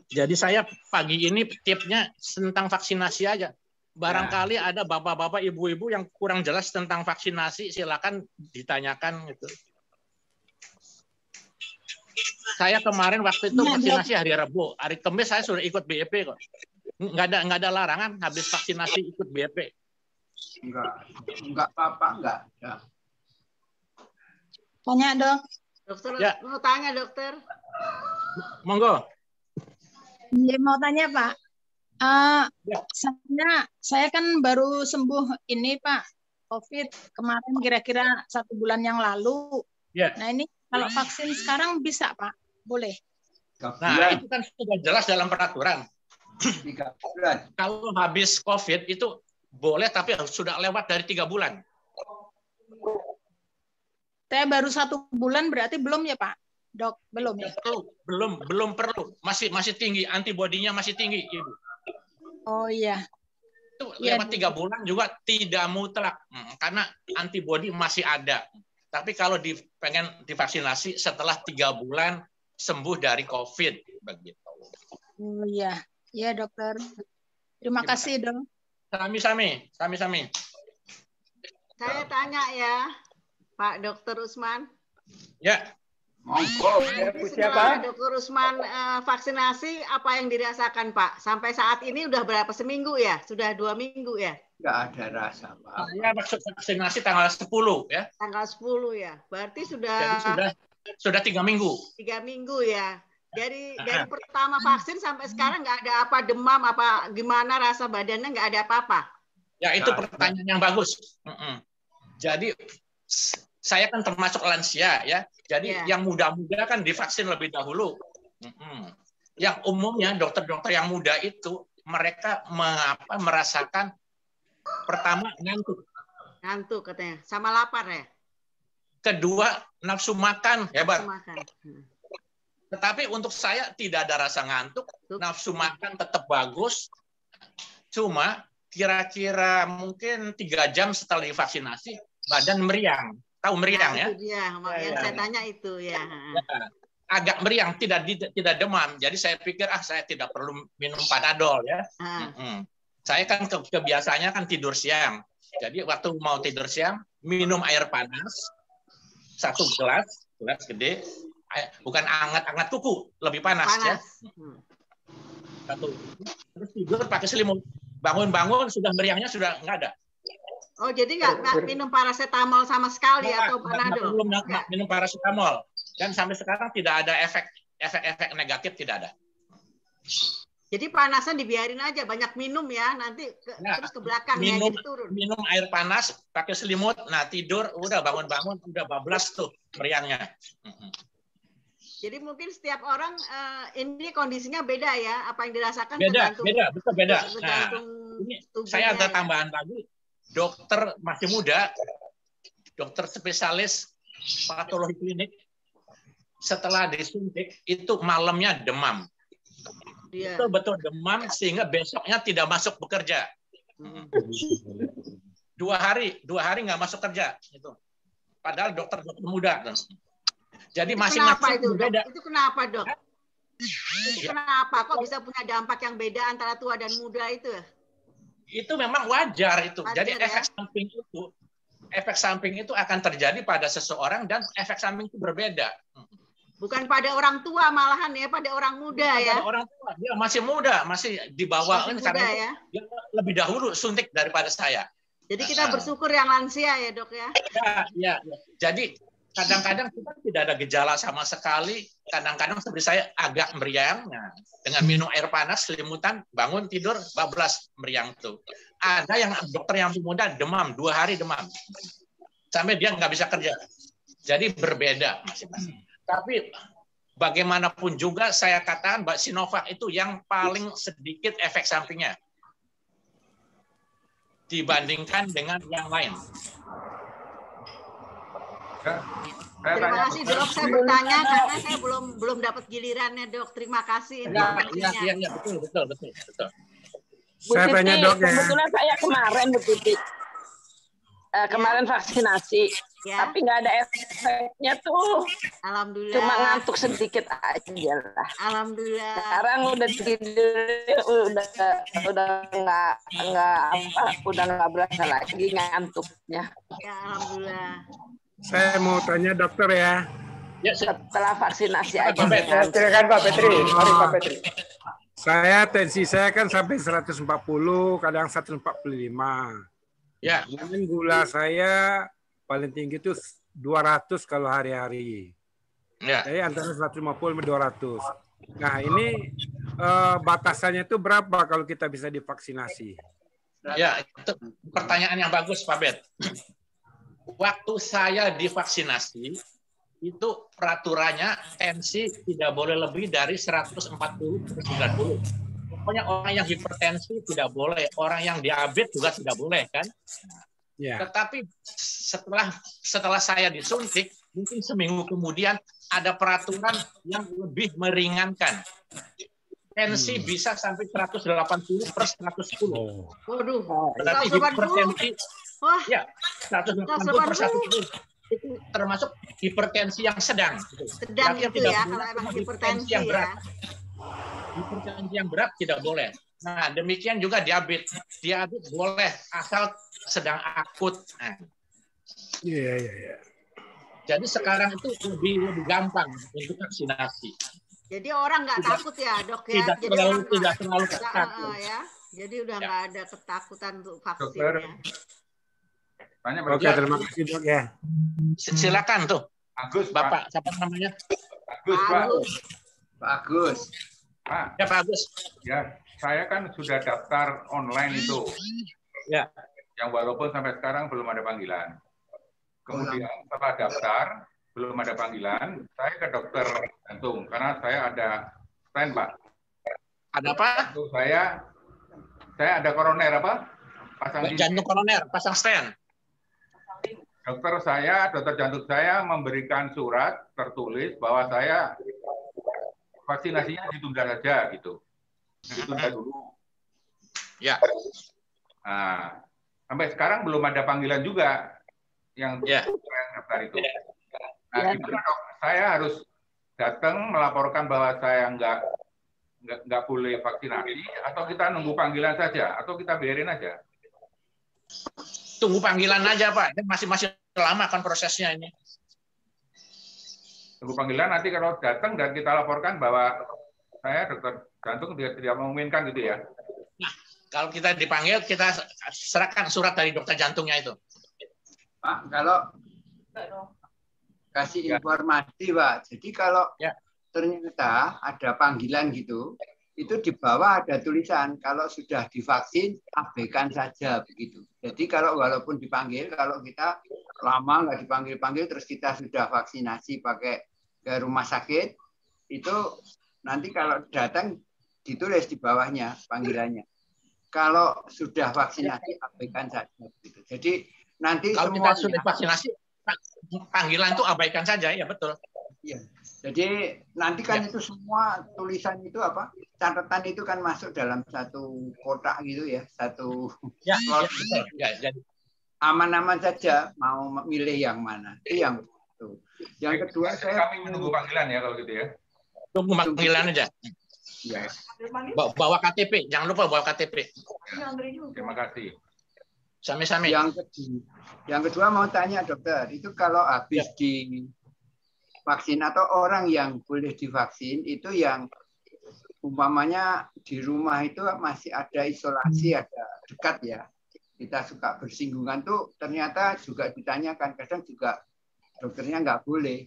Jadi saya pagi ini tipnya tentang vaksinasi aja. Barangkali ada bapak-bapak, ibu-ibu yang kurang jelas tentang vaksinasi, silakan ditanyakan gitu. Saya kemarin waktu itu vaksinasi hari Rabu, hari Kamis saya sudah ikut BEP kok. Nggak ada larangan habis vaksinasi ikut BEP. Enggak apa-apa, enggak. Ya. Tanya dong. Dokter, ya. Mau tanya dokter. Monggo. Ya, mau tanya Pak. Saya kan baru sembuh ini Pak, COVID kemarin kira-kira 1 bulan yang lalu. Ya. Nah ini kalau vaksin sekarang bisa Pak? Boleh? Nah itu kan sudah jelas dalam peraturan. 3 bulan. Kalau habis COVID itu boleh, tapi sudah lewat dari 3 bulan. Saya baru 1 bulan berarti belum ya Pak? Dok, belum ya? Belum perlu. Masih tinggi, antibodinya masih tinggi, Ibu. Oh iya. Itu lewat 3 bulan juga tidak mutlak, karena antibodi masih ada. Tapi kalau pengen divaksinasi setelah 3 bulan sembuh dari COVID, begitu. Oh iya, iya dokter. Terima kasih dok. Sami-sami. Saya tanya ya, Pak Dr. Usman. Ya. Monggo. Setelah Dr. Usman vaksinasi, apa yang dirasakan Pak? Sampai saat ini udah berapa seminggu ya? Sudah 2 minggu ya? Nggak ada rasa Pak. Saya vaksinasi tanggal 10 ya. Tanggal 10 ya. Berarti sudah. Jadi sudah 3 minggu. 3 minggu ya. Dari pertama vaksin sampai sekarang nggak ada apa demam apa gimana rasa badannya, nggak ada apa-apa. Ya itu pertanyaan yang bagus. Jadi saya kan termasuk lansia ya. Jadi yang muda-muda kan divaksin lebih dahulu. Yang umumnya dokter-dokter yang muda itu mereka merasakan pertama ngantuk. Ngantuk katanya, sama lapar ya. Kedua nafsu makan hebat. Nafsu makan. Tetapi untuk saya tidak ada rasa ngantuk, nafsu makan tetap bagus. Cuma kira-kira mungkin 3 jam setelah divaksinasi badan meriang. Tahu meriang ya? Itu dia, yang saya tanya itu ya. Agak meriang, tidak demam. Jadi saya pikir saya tidak perlu minum Panadol ya. Saya kan kebiasaannya kan tidur siang. Jadi waktu mau tidur siang minum air panas 1 gelas gede. Bukan anget-anget kuku, lebih panas. Ya. Terus tidur pakai selimut. Bangun-bangun sudah meriangnya sudah nggak ada. Oh jadi nggak minum paracetamol sama sekali atau Panadol? Belum minum paracetamol. Dan sampai sekarang tidak ada efek negatif, tidak ada. Jadi panasnya dibiarin aja, banyak minum ya, nanti terus ke belakang ya, jadi turun. Minum air panas, pakai selimut, nah tidur, udah bangun-bangun, udah bablas tuh meriangnya. Jadi mungkin setiap orang ini kondisinya beda ya, apa yang dirasakan beda, betul beda. Nah, ini saya ada tambahan lagi, dokter masih muda, dokter spesialis patologi klinik, setelah disuntik itu malamnya demam. Betul demam sehingga besoknya tidak masuk bekerja. 2 hari nggak masuk kerja itu. Padahal dokter muda. Jadi masing-masing berbeda. Itu kenapa, Dok? Itu kenapa kok bisa punya dampak yang beda antara tua dan muda itu? Itu memang wajar itu. Jadi efek samping itu akan terjadi pada seseorang dan efek samping itu berbeda. Bukan pada orang tua malahan ya, pada orang muda. Bukan ya. Pada orang tua, dia masih muda, masih di bawah karena ya. Dia lebih dahulu suntik daripada saya. Jadi kita bersyukur yang lansia ya, Dok ya. Ya. Jadi kadang-kadang kita tidak ada gejala sama sekali, kadang-kadang seperti saya agak meriang, nah, dengan minum air panas, selimutan, bangun tidur, bablas meriang tuh. Ada yang dokter yang muda demam, 2 hari demam, sampai dia nggak bisa kerja. Jadi berbeda masing-masing. Tapi bagaimanapun juga saya katakan Mbak Sinovac itu yang paling sedikit efek sampingnya dibandingkan dengan yang lain. Terima kasih Dok, saya bertanya karena saya belum dapat gilirannya Dok. Terima kasih. Iya, betul. Saya tanya Dok ya. Kebetulan saya kemarin Bu Titi. Kemarin vaksinasi, tapi nggak ada efeknya tuh. Alhamdulillah. Cuma ngantuk sedikit aja lah. Alhamdulillah. Sekarang udah tidur, udah nggak berasa lagi ngantuknya. Ya, alhamdulillah. Saya mau tanya dokter ya. Ya, setelah vaksinasi aja. Silakan Pak Petri. Mari Pak Petri. Saya tensi saya kan sampai 140, kadang 145. Ya. Kemudian gula saya paling tinggi itu 200 kalau hari-hari. Ya. Jadi antara 150 sampai 200. Nah, ini batasannya itu berapa kalau kita bisa divaksinasi? Ya, itu pertanyaan yang bagus Pak Bet. Waktu saya divaksinasi, itu peraturannya tensi tidak boleh lebih dari 140/90. Pokoknya orang yang hipertensi tidak boleh, orang yang diabetes juga tidak boleh kan. Yeah. Tetapi setelah saya disuntik, mungkin seminggu kemudian ada peraturan yang lebih meringankan. Tensi bisa sampai 180/110. Waduh. Berarti hipertensi, ya 180/110 itu termasuk hipertensi yang sedang. Sedang itu ya, kalau emang hipertensi yang berat. ya. Hipertensi yang berat tidak boleh. Nah, demikian juga diabetes. Diabetes boleh asal sedang akut. Iya. Jadi sekarang itu lebih gampang untuk vaksinasi. Jadi orang nggak takut ya Dok ya. Tidak terlalu takut. Ya. Jadi udah nggak ada ketakutan untuk vaksin ya. Oke, terima kasih Dok ya. Silakan tuh. Agus, Bapak, siapa namanya? Agus, Pak. Pak Agus. Pak. Ya, Pak Agus. Ya, saya kan sudah daftar online itu. Ya. Yang walaupun sampai sekarang belum ada panggilan. Kemudian setelah daftar, belum ada panggilan, saya ke dokter jantung karena saya ada stent, Pak. Ada apa? Saya ada koroner apa? Pasang jantung koroner, pasang stent. Dokter jantung saya memberikan surat tertulis bahwa saya vaksinasinya ditunda saja gitu. Ditunda dulu. Ya. Nah, sampai sekarang belum ada panggilan juga yang daftar itu. Nah, gimana dok? Saya harus datang melaporkan bahwa saya nggak boleh vaksinasi, atau kita nunggu panggilan saja, atau kita biarin aja? Tunggu panggilan aja Pak, masih lama kan prosesnya ini. Tunggu panggilan, nanti kalau datang dan kita laporkan bahwa saya dokter jantung tidak menginginkan gitu ya. Nah, kalau kita dipanggil, kita serahkan surat dari dokter jantungnya itu. Pak, kalau kasih informasi Pak, jadi kalau ternyata ada panggilan gitu, itu di bawah ada tulisan kalau sudah divaksin abaikan saja begitu. Jadi kalau walaupun dipanggil, kalau kita lama nggak dipanggil-panggil terus kita sudah vaksinasi pakai ke rumah sakit, itu nanti kalau datang ditulis di bawahnya panggilannya. Kalau sudah vaksinasi abaikan saja begitu. Jadi nanti kalau kita sudah vaksinasi panggilan itu abaikan saja, ya betul. Iya. Jadi nanti kan itu semua tulisan itu apa? Catatan itu kan masuk dalam satu kotak gitu ya, satu slot. Aman-aman saja mau milih yang mana. Itu yang itu. Yang kedua kami menunggu panggilan ya kalau gitu ya. Tunggu panggilan aja. Ya. Bawa KTP, jangan lupa bawa KTP. Terima kasih. Sami-sami. Yang kedua mau tanya dokter, itu kalau habis di vaksin atau orang yang boleh divaksin itu yang umpamanya di rumah itu masih ada isolasi, ada dekat ya, kita suka bersinggungan tuh ternyata juga ditanyakan, kadang juga dokternya nggak boleh.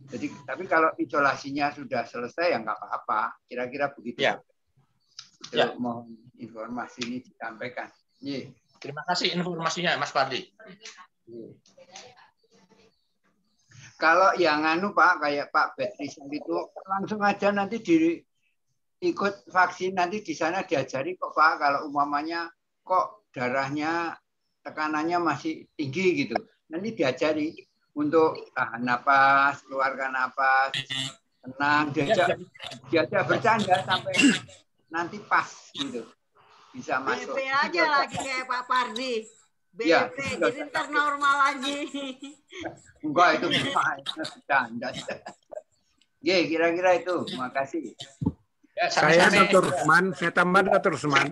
Jadi tapi kalau isolasinya sudah selesai ya nggak apa-apa, kira-kira begitu. Ya. Ya. Mohon informasi ini disampaikan. Yeah. Terima kasih informasinya Mas Pardi. Yeah. Kalau yang anu Pak, kayak Pak Betrisal itu langsung aja nanti ikut vaksin, nanti di sana diajari kok Pak, kalau umpamanya kok darahnya, tekanannya masih tinggi gitu. Nanti diajari untuk tahan napas, keluarkan napas, tenang, diajak bercanda sampai nanti pas gitu. Bisa masuk. BP aja lagi kayak Pak Pardi. BP, ya, jadi ntar normal lagi. Enggak, itu bercanda. Ya, kira-kira itu. Makasih. Ya, saya Dr. Usman, saya tambah Dr. Usman.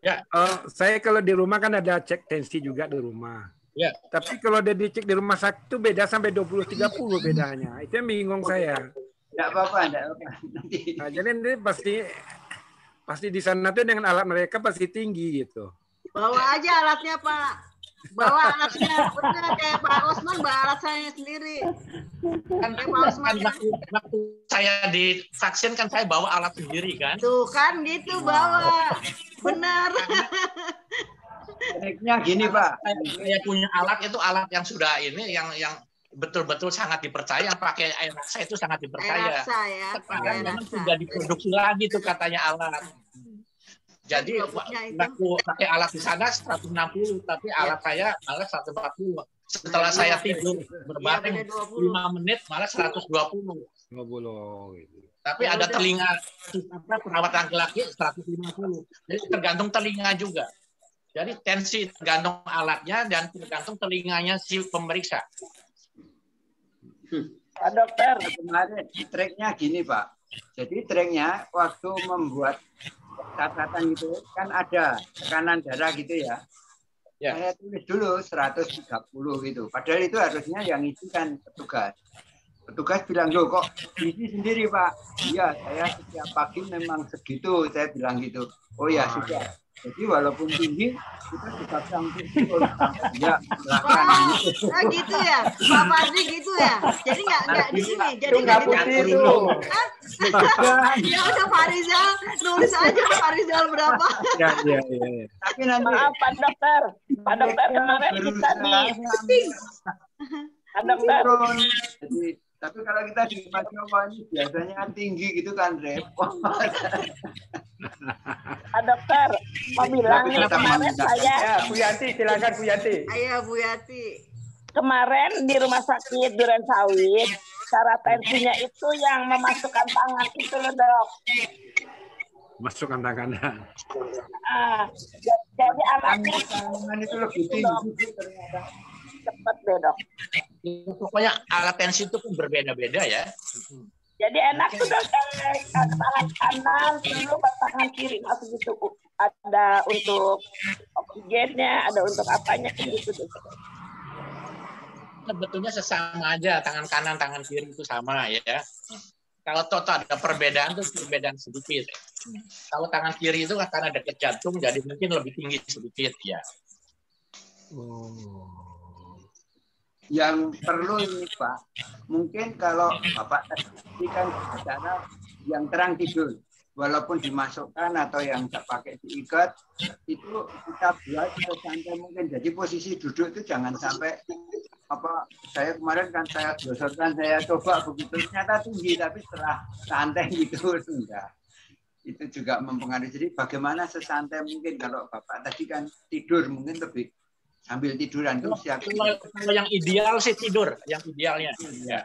Ya. Saya kalau di rumah kan ada cek tensi juga di rumah. Ya. Tapi kalau ada dicek di rumah sakit itu beda sampai 20-30 bedanya. Itu yang bingung saya. Enggak apa-apa, enggak apa-apa. Nanti. Nah, jadi nanti pasti di sana tuh dengan alat mereka pasti tinggi gitu. Bawa aja alatnya Pak. Bawa alatnya, benar kayak Pak Osman, bawa alat saya sendiri. Kan Pak Osman waktu saya divaksin kan saya bawa alat sendiri kan. Tuh kan gitu bawa, benar. Triknya gini Pak. Saya punya alat itu alat yang sudah ini yang betul-betul sangat dipercaya, pakai air raksa itu sangat dipercaya. Air raksa ya. Sekarang memang sudah diproduksi lagi tuh katanya alat. Jadi aku pakai alat di sana 160, tapi alat saya malah 140. Setelah saya tidur berbaring 5 menit malah 120. 20. Tapi ada telinga perawat laki-laki 150. Jadi tergantung telinga juga. Jadi tensi tergantung alatnya dan tergantung telinganya si pemeriksa. Pak Dokter, kemarin triknya gini Pak. Jadi triknya waktu membuat catatan itu kan ada tekanan darah gitu ya. Saya tulis dulu 130 gitu. Padahal itu harusnya yang isi kan petugas. Petugas bilang, loh kok isi sendiri Pak? Iya, saya setiap pagi memang segitu. Saya bilang gitu. Oh ya sudah. Jadi walaupun tinggi, kita dipaksa untuk turun. Ya, silakan. Oh, gitu ya, Pak Pardi gitu ya. Jadi nggak di sini. Jadi nggak putih itu. Ya udah Pak Rizal, nulis aja Pak Rizal berapa. Ya. Tapi nanti. Maaf Pak Dokter, kemarin kita Pak Dokter. Jadi, tapi kalau kita di Jawa ini biasanya tinggi gitu kan repot. Pak Dokter, mau bilang nih kemarin saya. Ya, Bu Yanti, silakan Bu Yanti. Ayo Bu Yanti. Kemarin di rumah sakit Duren Sawit, cara tensinya itu yang memasukkan tangan itu loh Dok. Masukkan tangannya. Jadi anaknya itu lebih tinggi ternyata. Cepat deh Dok. Pokoknya alat tensi itu pun berbeda-beda ya. Jadi enak tuh Dok, tangan kanan dulu, tangan kiri masuk gitu. Ada untuk oksigennya, ada untuk apanya gitu. Sebetulnya sesama aja, tangan kanan, tangan kiri itu sama ya. Kalau total ada perbedaan itu perbedaan sedikit. Kalau tangan kiri itu karena dekat jantung, jadi mungkin lebih tinggi sedikit ya. Yang perlu ini Pak, mungkin kalau Bapak tadi kan bicara yang terang tidur. walaupun dimasukkan atau yang nggak pakai diikat, itu kita buat sesantai mungkin. Jadi posisi duduk itu jangan sampai saya kemarin kan saya dosorkan, saya coba begitu ternyata tinggi, tapi setelah santai gitu enggak. Itu juga mempengaruhi. Jadi bagaimana sesantai mungkin. Kalau Bapak tadi kan tidur mungkin lebih sambil tiduran. Kalau yang ideal sih tidur, yang idealnya. Ya.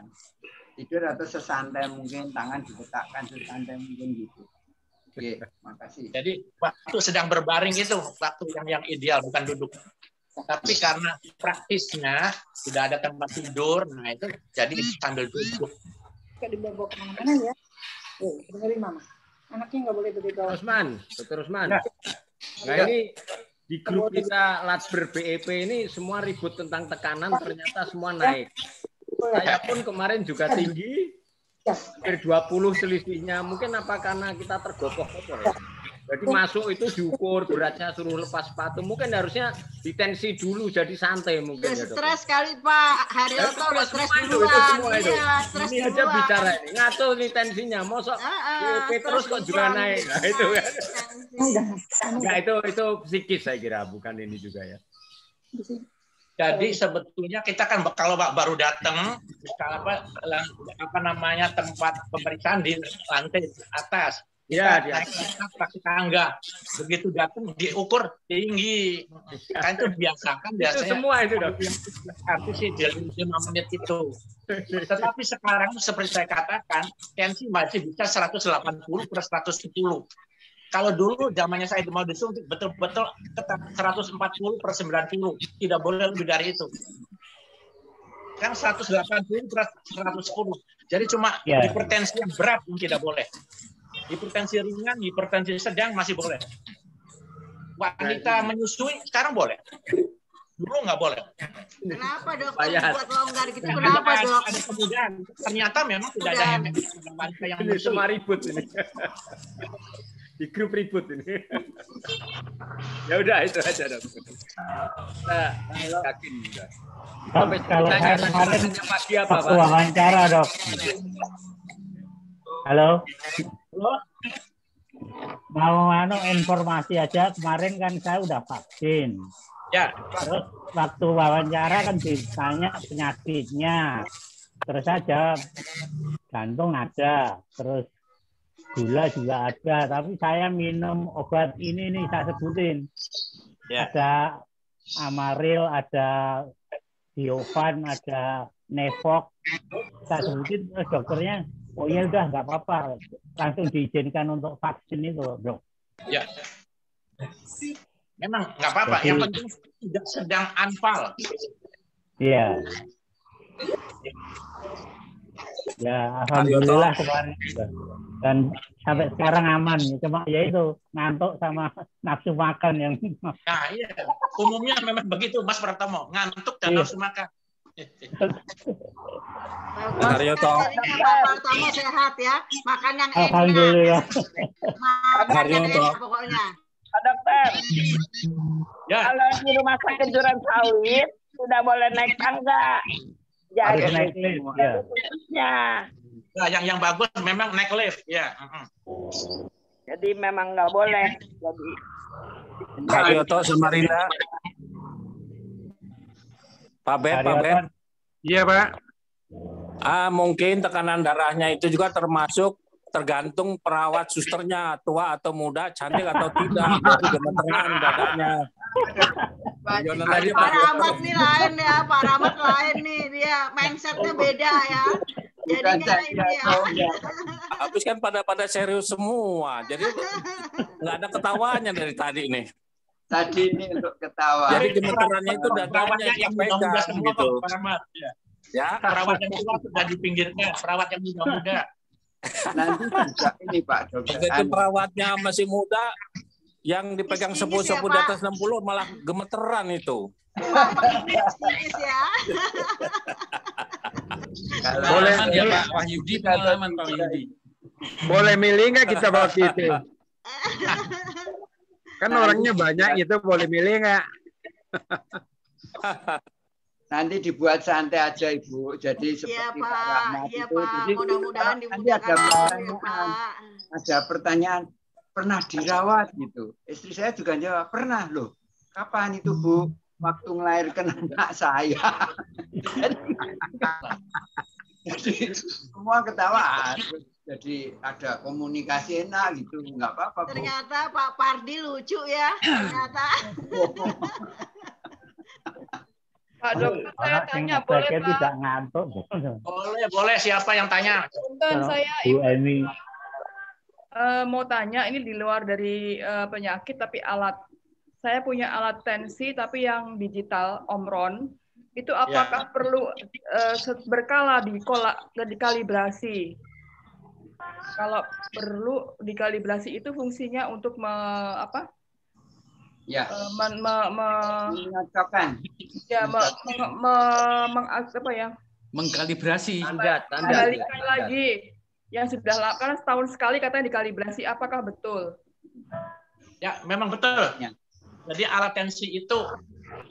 Tidur atau sesantai mungkin, tangan diletakkan sesantai mungkin gitu. Oke, makasih. Jadi waktu sedang berbaring itu waktu yang ideal, bukan duduk. Tapi karena praktisnya tidak ada tempat tidur, nah itu jadi sambil duduk. Kayak dibawa kemana-mana ya. Dengerin Mama. Anaknya nggak boleh begitu. Dr. Usman. Nah ini di grup kita Latsber BEP ini semua ribut tentang tekanan, ternyata semua naik. Saya pun kemarin juga tinggi, hampir 20 selisihnya. Mungkin apa karena kita tergopoh-gopoh ya? Jadi masuk itu diukur beratnya, suruh lepas sepatu. Mungkin harusnya ditensi dulu, jadi santai mungkin. Ya, stres kali Pak Haryoto, stres duluan. Itu semua itu. Ini aja bicara ini, ngatur nih tensinya. Mosok terus kok juga naik. Nah, itu kan. Enggak, itu psikis saya kira, bukan ini juga ya. Jadi sebetulnya kita kan kalau baru datang, apa namanya tempat pemeriksaan di lantai atas. Ya, pakai tangga. Begitu datang diukur tinggi. Kan itu biasa kan biasanya. Itu semua itu dong. Arti sih 5 menit itu. Tetapi sekarang seperti saya katakan, tensi masih bisa 180/110. Kalau dulu zamannya saya mau disuntik betul-betul ketat 140/90. Tidak boleh lebih dari itu. Kan 180/110. Jadi cuma hipertensi yang berat yang tidak boleh. Hipertensi ringan, hipertensi sedang masih boleh. Wanita menyusui sekarang boleh. Dulu nggak boleh. Kenapa dok? Buat longgar gitu. Kenapa dok? Ada kemudahan. Ternyata memang tidak ada wanita yang menyusui. Semua ribut ini. Di grup ribut ini. Ya udah itu aja dok. Nah, yakin udah. Tapi kalau saya kemarin waktu wawancara dok. Halo. Mau informasi aja, kemarin kan saya udah vaksin. Ya. Terus waktu wawancara kan ditanya penyakitnya. Terus aja jantung ada, terus gula juga ada, tapi saya minum obat ini nih saya sebutin. Ya. Ada Amaril, ada Diovan, ada Nevok. Saya sebutin, terus dokternya oh iya udah nggak apa-apa, langsung diizinkan untuk vaksin itu, dok. Ya, memang nggak apa-apa. Yang penting tidak sedang anfal. Iya. Ya, alhamdulillah kemarin dan sampai sekarang aman. Cuma ya itu ngantuk sama nafsu makan yang. Nah iya, umumnya memang begitu, Mas Pratomo, ngantuk dan nafsu makan. Haryoto. Pertama sehat ya, makan yang enak. Alhamdulillah. Makan yang enak pokoknya. Pak Dokter, ya. Kalau di rumah sakit Duren Sawit sudah boleh naik tangga. Harus naik lift. Ya. Nah, yang bagus memang naik lift ya. Jadi memang nggak boleh. Jadi. Haryoto sama Rinda. Pak Bet. Iya, Pak. Mungkin tekanan darahnya itu juga tergantung perawat susternya, tua atau muda, cantik atau tidak, gemeteran dadanya. Pak Rahmat nih lain ya, Pak Rahmat lain nih, dia mindsetnya beda ya. Jadinya ini ya. Habis kan pada serius semua, jadi nggak ada ketawanya dari tadi nih. Tadi ini untuk ketawa. Jadi gemeterannya itu dadanya yang pegang gitu. Ya, perawat yang tua sudah di pinggirnya, perawat yang muda-muda. Nanti juga ini Pak Dokter. Itu perawatnya masih muda, yang dipegang sepuh-sepuh di atas 60 malah gemeteran itu. Ya. Boleh ya Pak Wahyudi, pengalaman Pak Wahyudi. Boleh milih nggak kita waktu itu? Kan orangnya banyak itu, boleh milih nggak? Nanti dibuat santai aja Ibu. Jadi seperti Iya, Pak Pak. Rahmat Iya, itu. Pak. Jadi Mudah-mudahan nanti dimudahkan ada Allah ya, pertanyaan, Pak. ada pertanyaan pernah dirawat gitu. Istri saya juga jawab pernah loh. Kapan itu Bu? Waktu melahirkan anak saya. Jadi semua ketawa. Jadi ada komunikasi enak gitu, nggak apa-apa Bu. Ternyata Pak Pardi lucu ya. Ternyata. Pak Dokter, saya tanya boleh Pak? Tidak ngantuk. Boleh. Siapa yang tanya? Punten, saya Bu Emi. Mau tanya, ini di luar dari penyakit, tapi alat. Saya punya alat tensi, tapi yang digital, Omron. Itu apakah perlu berkala dikalibrasi? Kalau perlu dikalibrasi itu fungsinya untuk menyocokkan. Ya, mengkalibrasi. Kembalikan lagi yang sudah karena setahun sekali katanya dikalibrasi. Apakah betul? Ya, memang betul. Jadi alat tensi itu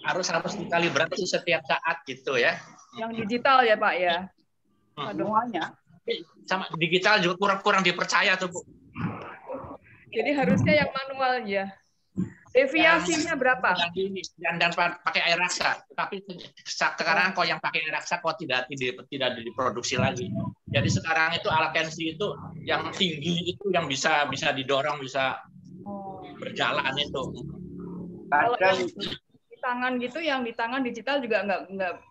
harus dikalibrasi setiap saat gitu ya. Yang digital ya Pak ya. Semuanya. Sama digital juga kurang dipercaya tuh Bu. Jadi harusnya yang manual ya. Deviasinya berapa? Dan pakai air raksa. Tapi sekarang kok yang pakai air raksa kok tidak diproduksi lagi. Jadi sekarang itu alat tensi itu yang tinggi itu yang bisa didorong, bisa berjalan itu. Kalau yang di tangan gitu, yang di tangan digital juga enggak.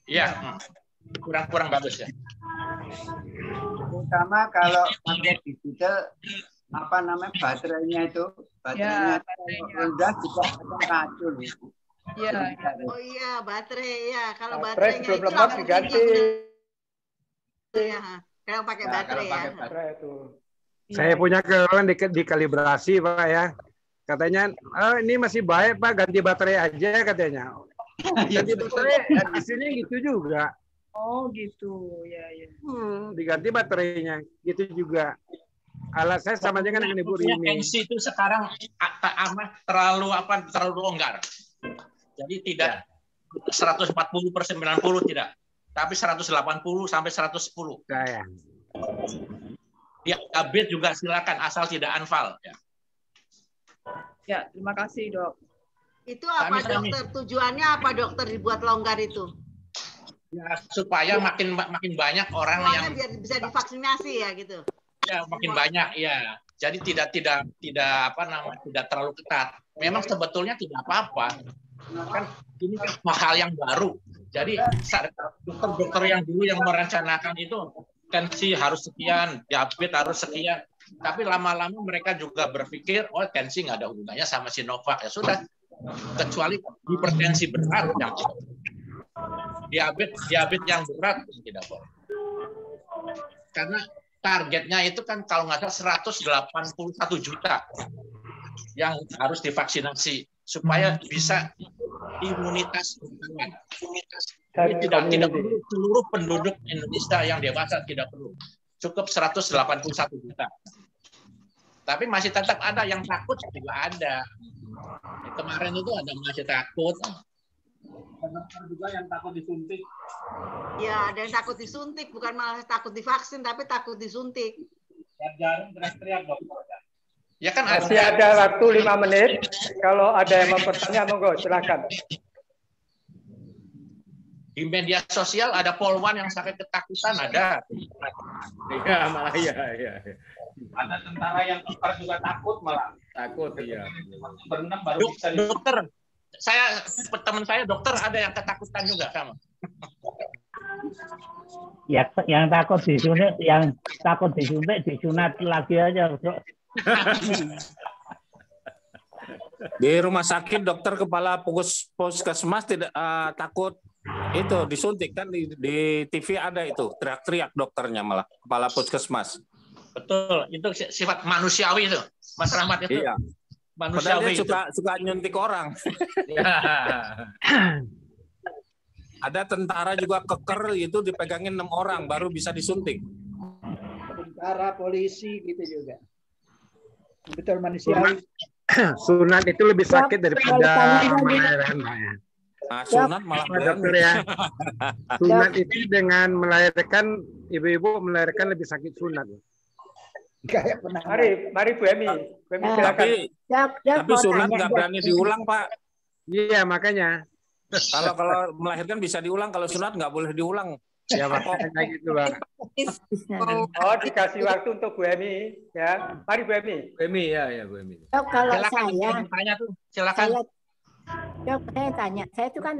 Iya, kurang bagus ya. Terutama kalau pakai digital baterainya itu rendah juga akan racun. Iya. Oh iya, baterai ya. Kalau baterai baterainya sebelum itu lemot diganti. Ya, kalau pakai baterai ya. Saya punya keluhan dikalibrasi Pak ya. Katanya, ini masih baik Pak, ganti baterai aja katanya. Ganti baterai, di sini gitu juga. Oh gitu, ya. Diganti baterainya, gitu juga. Alat saya sama aja kan dengan Ibu Rini. Tensi itu sekarang terlalu longgar. Jadi tidak 140/90 tidak, tapi 180 sampai 110. Sayang. Ya, update juga silakan asal tidak unfall ya. Ya, terima kasih Dok. Itu apa dokter? Tujuannya apa dokter dibuat longgar itu? Ya, supaya makin banyak orang yang biar bisa divaksinasi ya gitu. Ya, makin banyak ya. Jadi tidak terlalu ketat. Memang sebetulnya tidak apa-apa. Kan ini hal yang baru. Jadi dokter-dokter yang dulu yang merencanakan itu tensi harus sekian, diabetes harus sekian. Tapi lama-lama mereka juga berpikir, oh tensi nggak ada hubungannya sama Sinovac. Ya sudah, kecuali hipertensi berat yang diabetes yang berat tidak boleh. Karena targetnya itu kan kalau nggak salah 181 juta yang harus divaksinasi supaya bisa imunitas berjalan. Tidak perlu seluruh penduduk Indonesia yang dewasa, tidak perlu. Cukup 181 juta. Tapi masih tetap ada yang takut juga ada. Kemarin itu ada masih takut. Ada juga yang takut disuntik. Ya, ada yang takut disuntik, bukan malah takut divaksin, tapi takut disuntik. Jarum teriak-teriak dokter. Ya kan masih ada waktu 5 menit. Kalau ada yang mau bertanya, monggo silakan. Di media sosial ada polwan yang sakit ketakutan ada. Iya, malah iya. Ada tentara yang juga takut malah. Takut iya. Berenang baru bisa dokter. Teman saya dokter ada yang ketakutan juga sama. Ya, yang takut disuntik disunat lagi aja. Di rumah sakit dokter kepala puskesmas tidak takut itu disuntik kan di TV ada itu teriak-teriak dokternya malah kepala puskesmas. Betul, itu sifat manusiawi itu, Mas Rahmat itu. Iya. Manusiawi itu. Suka nyuntik orang. Ada tentara juga keker itu dipegangin 6 orang baru bisa disuntik. Tentara, polisi gitu juga. Betul manusiawi. Sunat itu lebih sakit daripada mana. Nah, sunat malah dokter ya. Sunat itu dengan melahirkan, ibu-ibu melahirkan lebih sakit sunat. Mari Bu Emi. Bu Emi silakan. Tapi sunat nggak berani diulang, Pak. Iya, makanya. Kalau melahirkan bisa diulang, kalau sunat nggak boleh diulang. Ya, makanya gitu, Bang. Oh, dikasih waktu untuk Bu Emi, ya. Mari Bu Emi. Bu Emi, ya Bu Emi. Kalau Silakan, saya, tanya tuh. Silakan. saya tanya, saya itu kan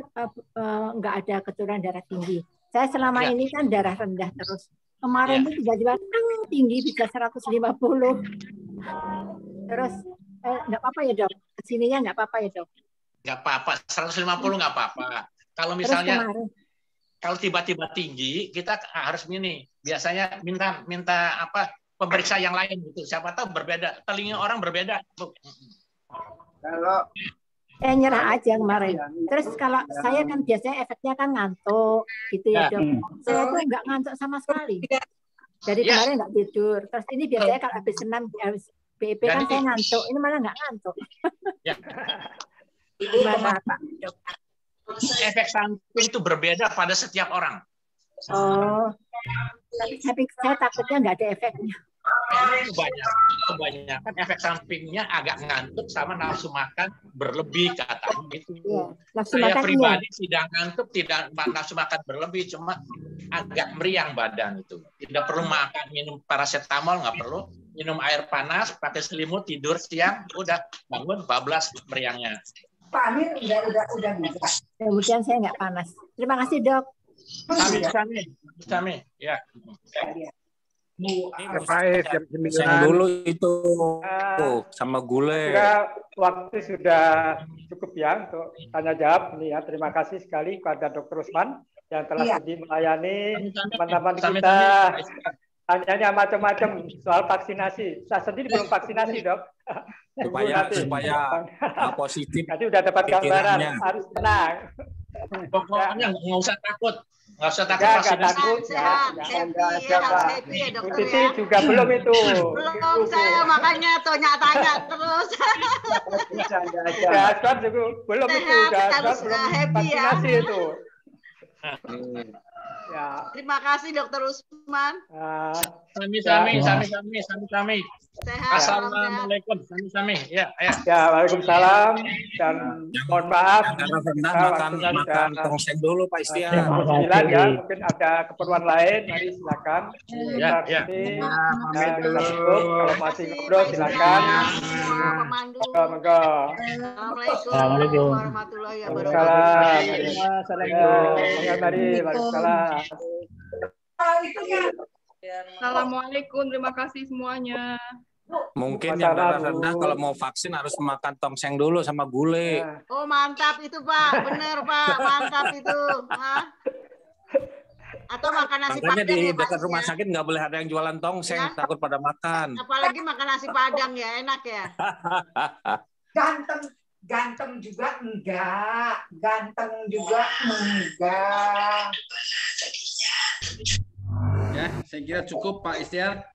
nggak ada keturunan darah tinggi. Saya selama ini kan darah rendah terus. Kemarin itu tiba-tiba tinggi bisa 150. Terus nggak apa-apa ya dok? Kesininya nggak apa-apa ya dok? Nggak apa-apa, 150 nggak apa-apa. Kalau misalnya kalau tiba-tiba tinggi, kita harus ini. Biasanya minta apa pemeriksa yang lain gitu. Siapa tahu berbeda. Telinga orang berbeda. Kalau saya nyerah aja kemarin. Terus kalau saya kan biasanya efeknya kan ngantuk gitu ya dok. Saya tuh nggak ngantuk sama sekali. Dari kemarin nggak tidur. Terus ini biasanya kalau habis senam, habis BEP kan saya ngantuk. Ini malah nggak ngantuk. Ya. Gimana Pak? Efek samping itu berbeda pada setiap orang. Oh, tapi saya takutnya nggak ada efeknya. Kebanyakan efek sampingnya agak ngantuk sama nafsu makan berlebih katanya gitu. Saya pribadi tidak ngantuk, tidak nafsu makan berlebih, cuma agak meriang badan itu. Tidak perlu makan, minum paracetamol, nggak perlu. Minum air panas, pakai selimut, tidur siang, udah bangun bablas meriangnya. Pak Amir udah bisa. Kemudian saya nggak panas. Terima kasih dok. Sami, ya. Yang dulu itu sama gulai. Waktu sudah cukup ya untuk tanya jawab nih ya. Terima kasih sekali kepada Dr. Usman yang telah sudi melayani teman-teman kita. Tanyanya macam-macam soal vaksinasi. Saya sendiri belum vaksinasi dok. Supaya positif. Nanti udah dapat gambaran. Harus tenang. Pokoknya nggak usah takut. Nggak usah takut vaksinasi. Bu Titi juga belum itu. Belum saya makanya tanya terus. Udah juga belum itu. Udah belum vaksinasi itu. Ya. Terima kasih Dokter Usman. Sami. Assalamualaikum. Sami. Ya. Waalaikumsalam dan mohon maaf karena makan tongseng dulu Pak Istiar. Ya, mungkin ada keperluan lain, mari silakan. Ya. Kalau masih ngobrol silakan. Monggo. Assalamualaikum warahmatullahi wabarakatuh. Waalaikumsalam. Assalamualaikum, terima kasih semuanya. Mungkin yang darah rendah kalau mau vaksin harus makan tongseng dulu sama gulai. Oh mantap itu Pak, bener Pak, mantap itu. Atau makan nasi padang. Makanya di dekat rumah sakit nggak boleh ada yang jualan tongseng, takut pada makan. Apalagi makan nasi padang ya, enak ya. Ganteng juga enggak, Ya, saya kira cukup Pak Istiar.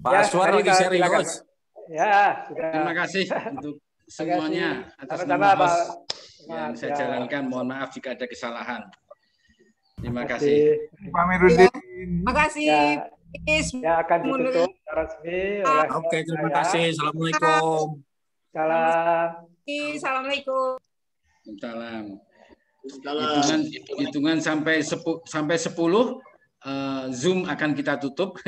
Pak Aswar lagi sharing host. Ya, sudah. Terima kasih untuk semuanya atas nama host yang saya jalankan. Mohon maaf jika ada kesalahan. Terima kasih. Pak Amiruddin. Terima kasih. Ya, akan ditutup resmi oleh. Oke, terima kasih. Assalamualaikum. Salam. Assalamualaikum. Salam. Hitungan sampai 10 Zoom akan kita tutup.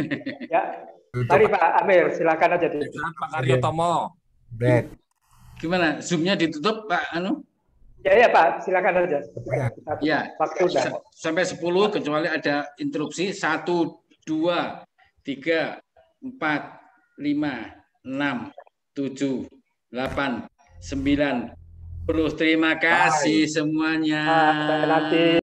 Ya. Mari Pak Amir, silakan aja. Pak Aryo Tomo. Gimana? Zoom-nya ditutup, Pak Anu? Ya Pak, silakan aja. Ya. Sampai 10 kecuali ada interupsi. 1, 2, 3, 4, 5, 6, 7, 8, 9, 10. Terima kasih semuanya. Nanti